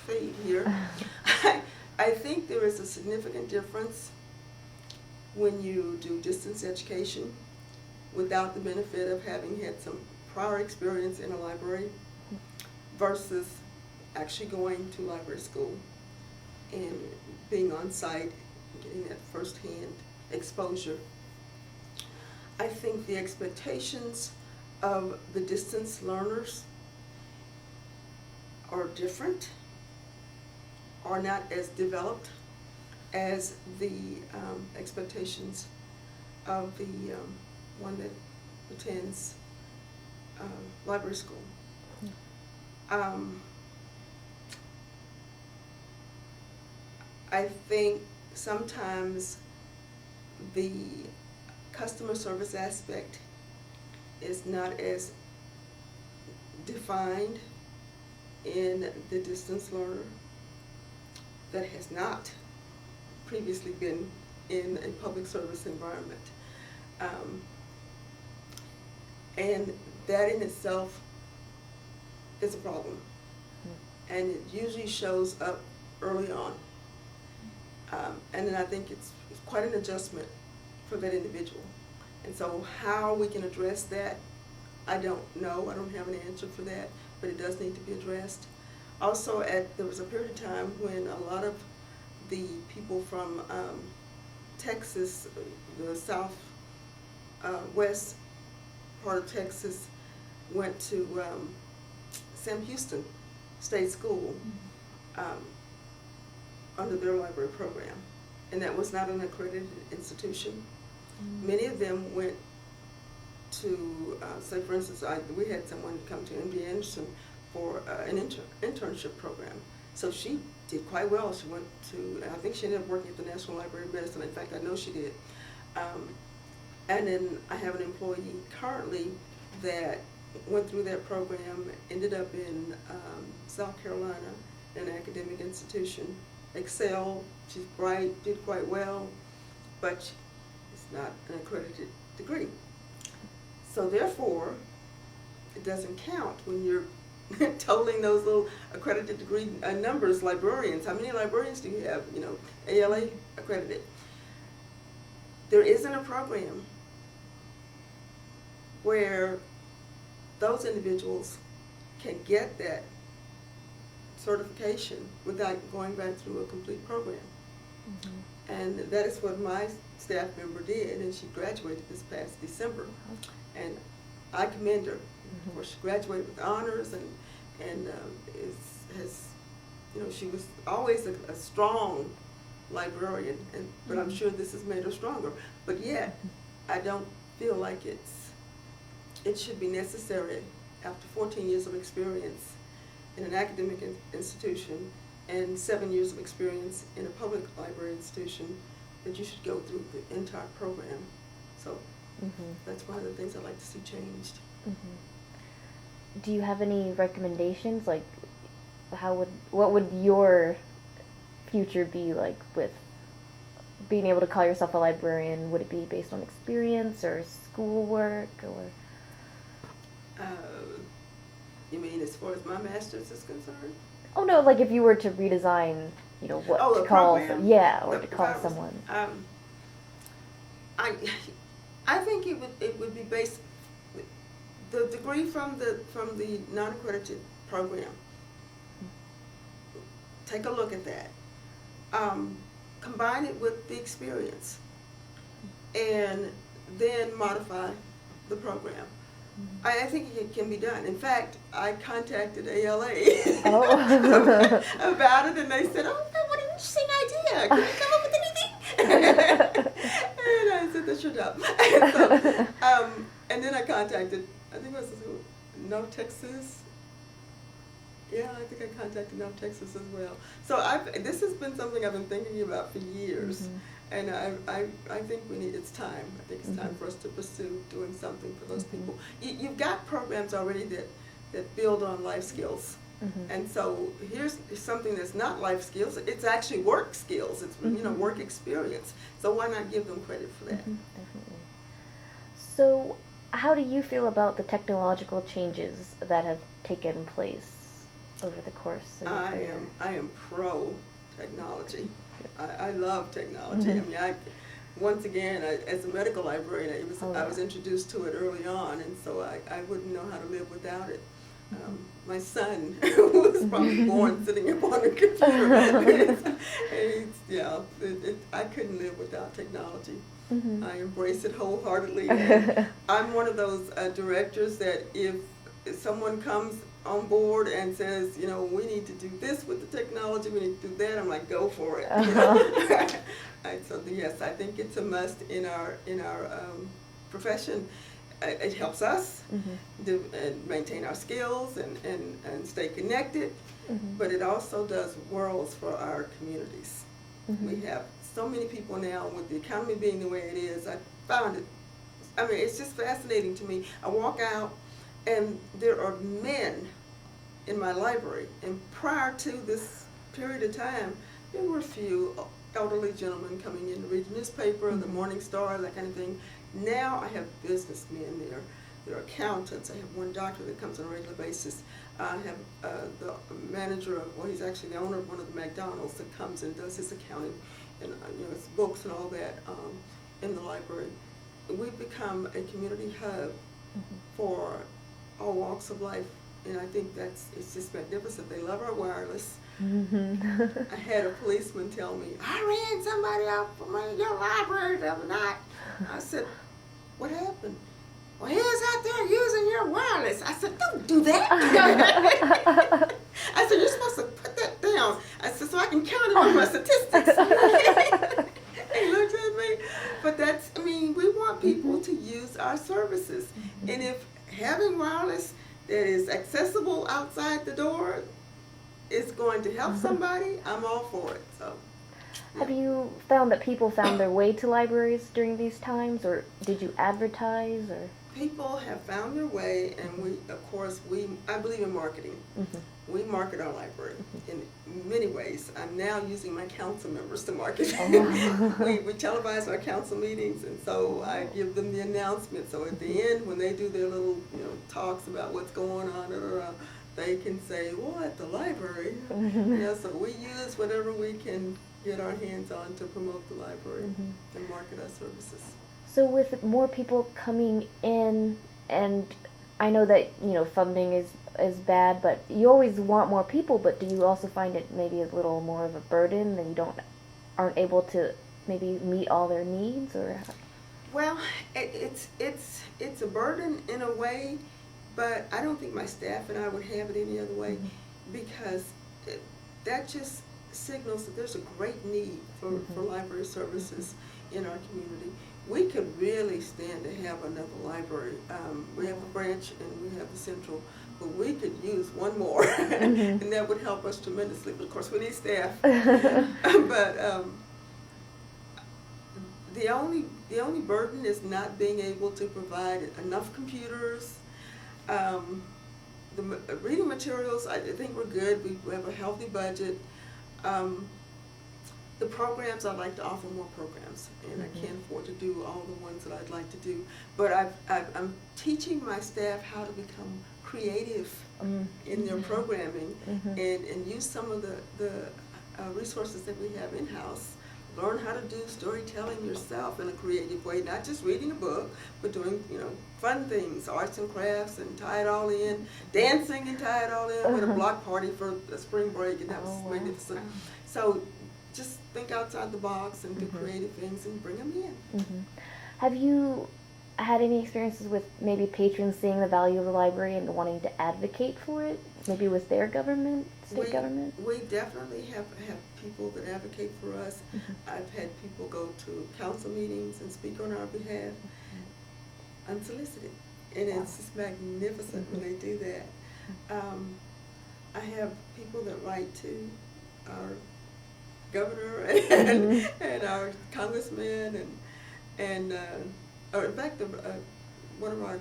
fate here, I think there is a significant difference when you do distance education without the benefit of having had some prior experience in a library versus actually going to library school and being on site, getting that firsthand exposure. I think the expectations of the distance learners are different, are not as developed as the expectations of the one that attends library school. I think sometimes the customer service aspect is not as defined in the distance learner that has not previously been in a public service environment. And that in itself is a problem. And it usually shows up early on. And then I think it's quite an adjustment for that individual. And so how we can address that, I don't know. I don't have an answer for that, but it does need to be addressed. Also, there was a period of time when a lot of the people from Texas, the south west part of Texas, went to Sam Houston State School under their library program, and that was not an accredited institution. Many of them went to, say for instance, we had someone come to MD Henderson for an internship program. So she did quite well. She went to, I think she ended up working at the National Library of Medicine. In fact, I know she did. And then I have an employee currently that went through that program, ended up in South Carolina, in an academic institution, excelled, she's bright, did quite well, but it's not an accredited degree. So therefore, it doesn't count when you're totaling those little accredited degree numbers. Librarians, how many librarians do you have, ALA accredited? There isn't a program where those individuals can get that certification without going back through a complete program. And that is what my staff member did, and she graduated this past December. And I commend her. Of course, she graduated with honors, and she was always a strong librarian, but I'm sure this has made her stronger. But yet, I don't feel like it should be necessary after 14 years of experience in an academic institution and 7 years of experience in a public library institution that you should go through the entire program. So that's one of the things I'd like to see changed. Do you have any recommendations? Like, what would your future be like with being able to call yourself a librarian? Would it be based on experience or schoolwork, or? You mean as far as my master's is concerned? Oh no, like if you were to redesign, what to call, or to call someone. I think it would be based, the degree from the non-accredited program. Take a look at that. Combine it with the experience, and then modify the program. I think it can be done. In fact, I contacted ALA about it, and they said, "Oh, what an interesting idea! Can you come up with anything?" And I said, "That's your job." And then I contacted, I think it was North Texas. Yeah, I think I contacted North Texas as well. So this has been something I've been thinking about for years. And I think it's time. I think it's time for us to pursue doing something for those people. You've got programs already that build on life skills. And so here's something that's not life skills. It's actually work skills. It's work experience. So why not give them credit for that? Definitely. So how do you feel about the technological changes that have taken place over the course of your career? I am pro technology. I love technology. I mean, once again, as a medical librarian, I was introduced to it early on, and so I wouldn't know how to live without it. My son, who was probably born sitting up on a computer, I couldn't live without technology. Mm-hmm. I embrace it wholeheartedly. And I'm one of those directors that if someone comes on board and says, we need to do this with the technology, we need to do that, I'm like, go for it. So yes, I think it's a must in our profession. It helps us to maintain our skills and stay connected, but it also does worlds for our communities. We have so many people now, with the economy being the way it is. It's just fascinating to me. I walk out and there are men in my library, and prior to this period of time, there were a few elderly gentlemen coming in to read the newspaper, the Morning Star, that kind of thing. Now I have businessmen there. There are accountants. I have one doctor that comes on a regular basis. I have the manager of, he's actually the owner of one of the McDonald's that comes and does his accounting and his books and all that in the library. We've become a community hub for all walks of life, and I think it's just magnificent. They love our wireless. I had a policeman tell me, I ran somebody out from your library the other night. I said, what happened? Well, he was out there using your wireless. I said, don't do that. I said, you're supposed to put that down. I said, so I can count it on my statistics. He looked at me. But we want people to use our services. And if having wireless that is accessible outside the door is going to help somebody, I'm all for it. So. Have you found that people found their way to libraries during these times, or did you advertise, or? People have found their way, and I believe in marketing. We market our library in many ways. I'm now using my council members to market. We televise our council meetings, and so I give them the announcement. So at the end, when they do their little talks about what's going on, they can say, well, at the library. So we use whatever we can get our hands on to promote the library and market our services. So with more people coming in, and I know that funding is bad, but you always want more people. But do you also find it maybe a little more of a burden that you aren't able to maybe meet all their needs, or? Well, it's a burden in a way, but I don't think my staff and I would have it any other way, because that just signals that there's a great need for library services in our community. We could really stand to have another library. We have a branch and we have the central, but we could use one more, and that would help us tremendously. But of course, we need staff. But the only burden is not being able to provide enough computers. The reading materials, I think we're good. We have a healthy budget. The programs, I'd like to offer more programs, and I can't afford to do all the ones that I'd like to do. But I'm teaching my staff how to become creative in their programming and use some of the resources that we have in-house. Learn how to do storytelling yourself in a creative way, not just reading a book, but doing fun things, arts and crafts, and tie it all in, dancing and tie it all in. We had a block party for a spring break, and that was magnificent. So just think outside the box and do creative things and bring them in. Have you had any experiences with maybe patrons seeing the value of the library and wanting to advocate for it, maybe with their government, state government? We definitely have people that advocate for us. I've had people go to council meetings and speak on our behalf unsolicited, and it's just magnificent when they do that. I have people that write to our governor and our congressmen or in fact, one of our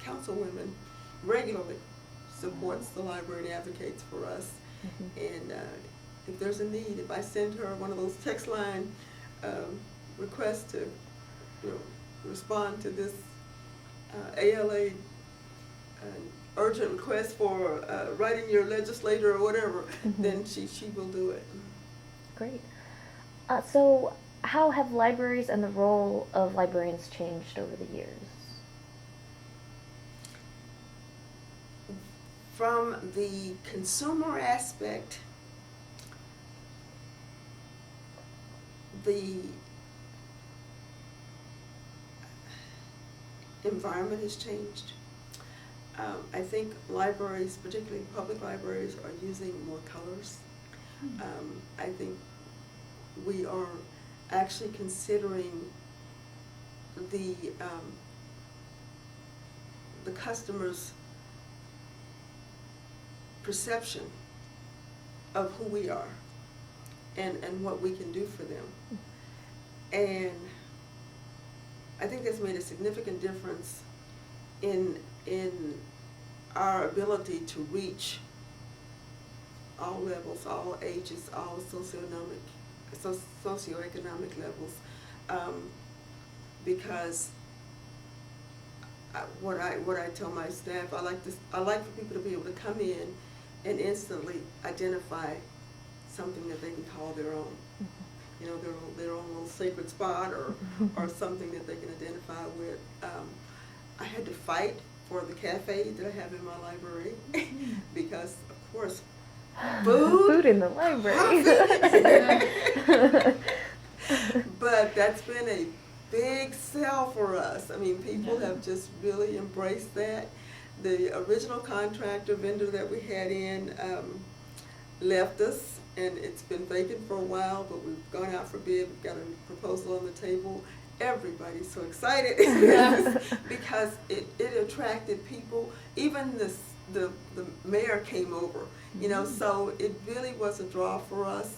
councilwomen regularly supports the library and advocates for us. And if there's a need, if I send her one of those text line requests to respond to this ALA urgent request for writing your legislator or whatever, then she will do it. Great. So how have libraries and the role of librarians changed over the years? from the consumer aspect, the environment has changed. I think libraries, particularly public libraries, are using more colors. I think we are actually considering the customer's perception of who we are and what we can do for them. And I think that's made a significant difference in our ability to reach all levels, all ages, all socioeconomic levels, because what I tell my staff, I like for people to be able to come in and instantly identify something that they can call their own. You know, their own little sacred spot, or something that they can identify with. I had to fight for the cafe that I have in my library because, of course, food in the library. But that's been a big sell for us. I mean, people have just really embraced that. The original contractor vendor that we had in left us, and it's been vacant for a while, but we've gone out for bid. We've got a proposal on the table. Everybody's so excited because it attracted people. Even the mayor came over, you know, so it really was a draw for us.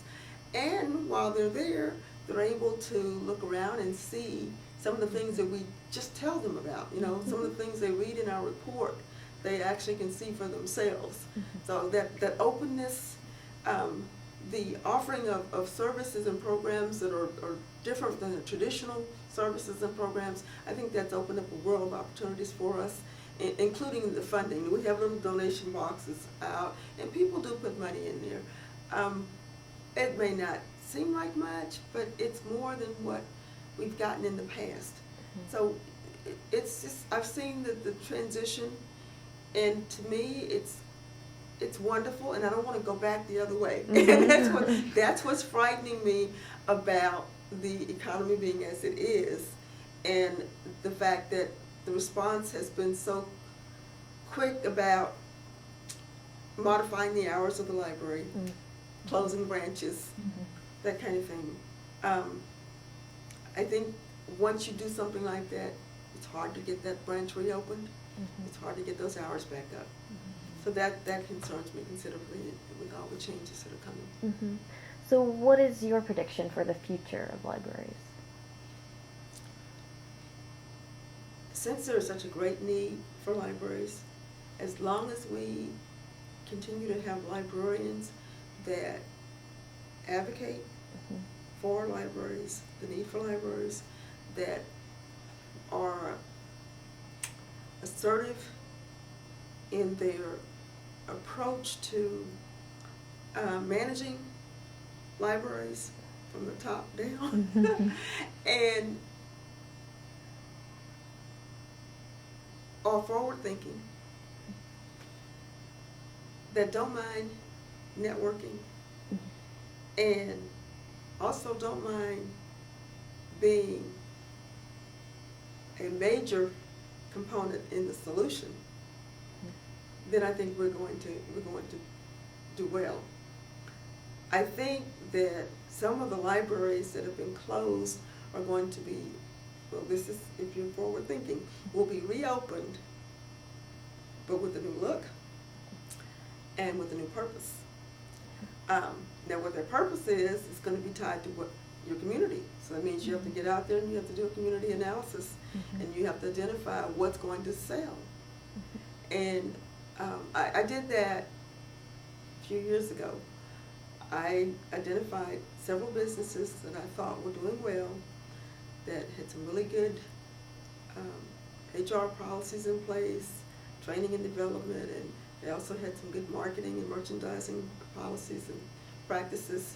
And while they're there, they're able to look around and see some of the things that we just tell them about, you know, some of the things they read in our report, they actually can see for themselves. So that openness, the offering of services and programs that are different than the traditional services and programs, I think that's opened up a world of opportunities for us, including the funding. We have little donation boxes out, and people do put money in there. It may not seem like much, but it's more than what we've gotten in the past. So it's just, I've seen the transition, and to me it's wonderful, and I don't want to go back the other way. That's what's frightening me about the economy being as it is, and the fact that the response has been so quick about modifying the hours of the library, closing branches, that kind of thing. I think once you do something like that, it's hard to get that branch reopened. It's hard to get those hours back up. So that concerns me considerably with all the changes that are coming. So what is your prediction for the future of libraries? Since there is such a great need for libraries, as long as we continue to have librarians that advocate for libraries, the need for libraries, that are assertive in their approach to managing libraries from the top down, and are forward thinking, that don't mind networking, and also don't mind being a major component in the solution, then I think we're going to do well. I think that some of the libraries that have been closed are going to be, well, this is, if you're forward thinking, will be reopened, but with a new look and with a new purpose. Now what their purpose is going to be tied to what your community. So that means you have to get out there and you have to do a community analysis, and you have to identify what's going to sell. And I did that a few years ago. I identified several businesses that I thought were doing well, that had some really good HR policies in place, training and development, and they also had some good marketing and merchandising policies and practices.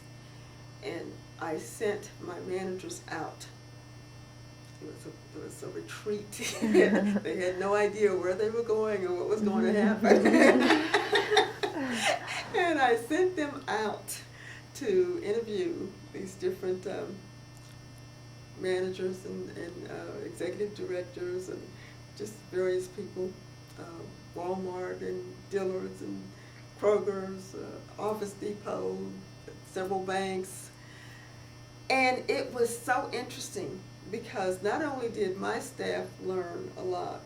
And I sent my managers out It was a retreat. They had no idea where they were going or what was going to happen. And I sent them out to interview these different managers and executive directors and just various people, Walmart and Dillard's and Kroger's, Office Depot, several banks. And it was so interesting because not only did my staff learn a lot,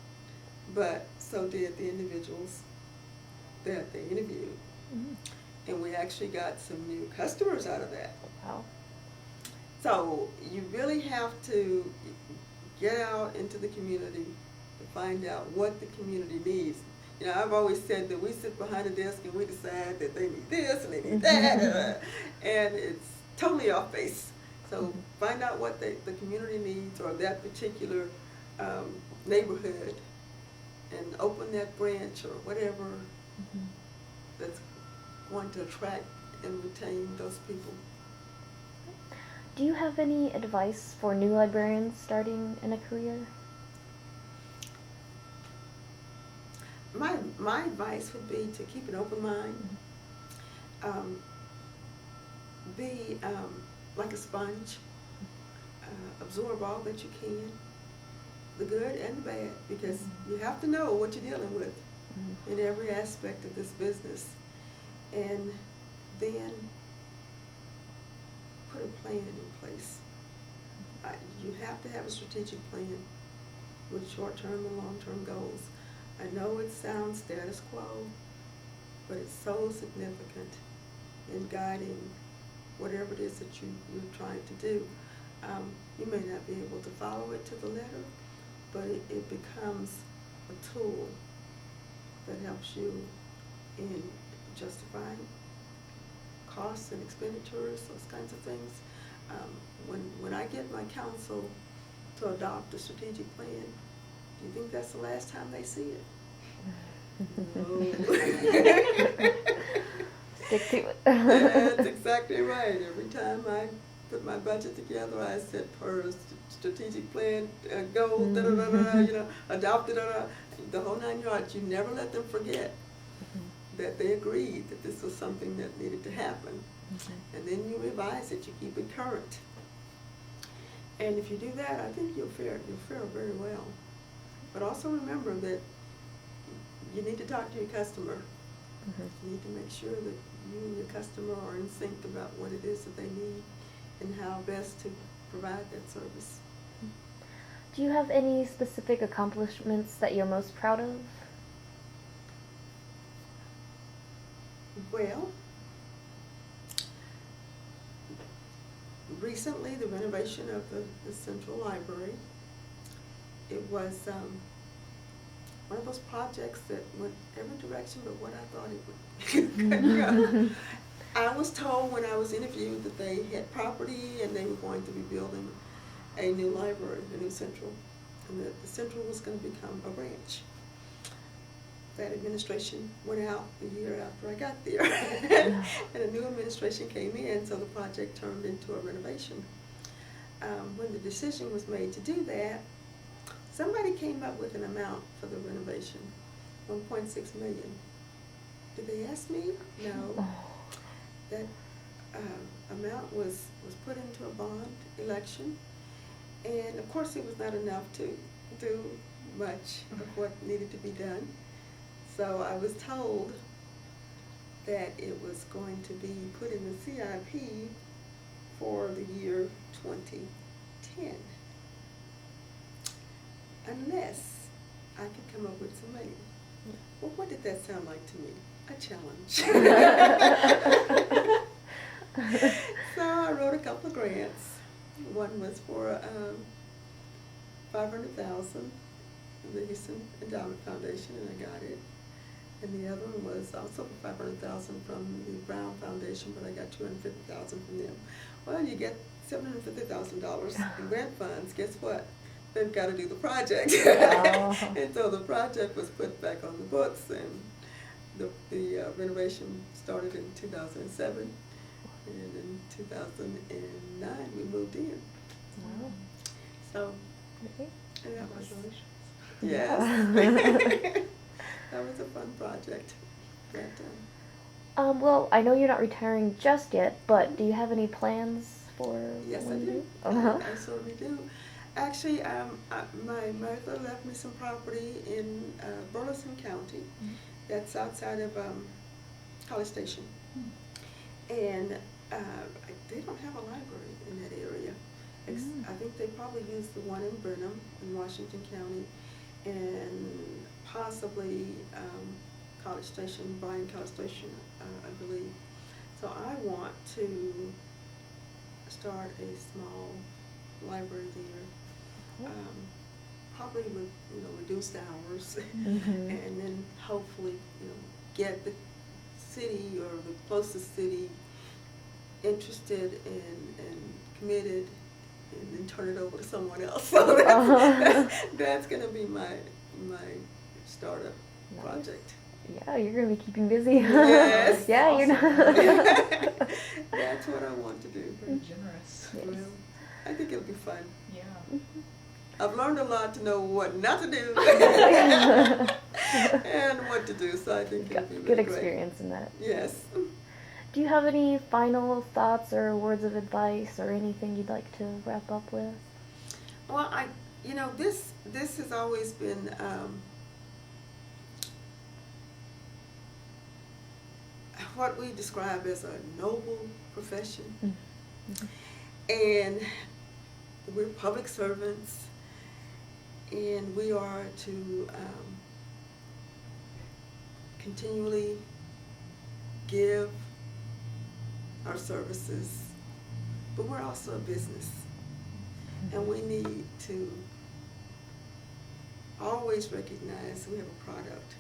but so did the individuals that they interviewed. Mm-hmm. And we actually got some new customers out of that. Wow. So you really have to get out into the community to find out what the community needs. You know, I've always said that we sit behind a desk and we decide that they need this and they need that, and it's totally off base. So find out what the community needs or that particular neighborhood and open that branch or whatever that's going to attract and retain those people. Do you have any advice for new librarians starting in a career? My advice would be to keep an open mind, be like a sponge, absorb all that you can, the good and the bad, because you have to know what you're dealing with in every aspect of this business, and then put a plan in place. You have to have a strategic plan with short-term and long-term goals. I know it sounds status quo, but it's so significant in guiding whatever it is that you're trying to do. You may not be able to follow it to the letter, but it becomes a tool that helps you in justifying costs and expenditures, those kinds of things. When I get my council to adopt a strategic plan, do you think that's the last time they see it? No. Stick to it. That's exactly right. Every time I put my budget together, I said per strategic plan, goal, you know, adopted, the whole 9 yards. You never let them forget that they agreed that this was something that needed to happen. And then you revise it, you keep it current. And if you do that, I think you'll fare very well. But also remember that you need to talk to your customer. You need to make sure that you and your customer are in sync about what it is that they need and how best to provide that service. Do you have any specific accomplishments that you're most proud of? Well, recently the renovation of the Central Library, it was one of those projects that went every direction but what I thought it would go. I was told when I was interviewed that they had property and they were going to be building a new library, a new Central, and that the Central was going to become a branch. That administration went out the year after I got there, and a new administration came in, so the project turned into a renovation. When the decision was made to do that, somebody came up with an amount for the renovation, $1.6 million. Did they ask me? No. That amount was put into a bond election, and of course it was not enough to do much of what needed to be done. So I was told that it was going to be put in the CIP for the year 2010, unless I could come up with some money. Well, what did that sound like to me? A challenge. So I wrote a couple of grants. One was for $500,000 from the Houston Endowment Foundation, and I got it. And the other one was also for $500,000 from the Brown Foundation, but I got $250,000 from them. Well, you get $750,000 in grant funds. Guess what? They've got to do the project. Oh. And so the project was put back on the books, and the renovation started in 2007, and in 2009 we moved in. Wow. So And that was, Congratulations. yes. That was a fun project. But, Well, I know you're not retiring just yet, but do you have any plans for yes, I when you do. Uh-huh. I certainly do. Actually, my mother left me some property in Burleson County. Mhm. That's outside of College Station. And they don't have a library in that area. I think they probably use the one in Brenham in Washington County, and possibly College Station, Bryan College Station, I believe. So I want to start a small library there, probably with reduced hours, and then hopefully get the city or the closest city interested and committed, and then turn it over to someone else. So that's going to be my startup project. Yeah, you're gonna be keeping busy. Yes. Yeah, Awesome. you're not. That's what I want to do. Very generous. Yes. Well, I think it'll be fun. Yeah. I've learned a lot to know what not to do and what to do, so I think it'll be really Good great. experience in that. Yes. Do you have any final thoughts or words of advice or anything you'd like to wrap up with? Well, this has always been what we describe as a noble profession. Mm-hmm. And we're public servants, and we are to continually give our services, but we're also a business, and we need to always recognize we have a product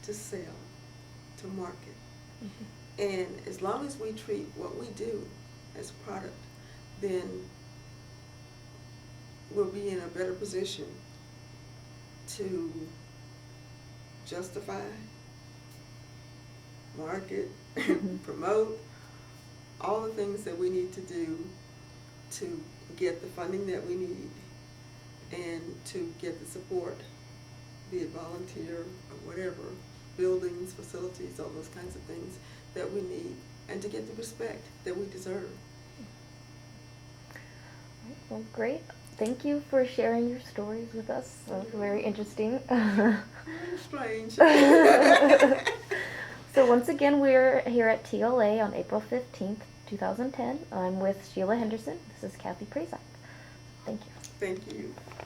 to sell, to market. And as long as we treat what we do as a product, then we'll be in a better position to justify, market, promote, all the things that we need to do to get the funding that we need and to get the support, be it volunteer or whatever, buildings, facilities, all those kinds of things that we need, and to get the respect that we deserve. Well, great. Thank you for sharing your stories with us. Very interesting. Strange. So once again, we're here at TLA on April 15th, 2010. I'm with Sheila Henderson. This is Kathy Prazak. Thank you. Thank you.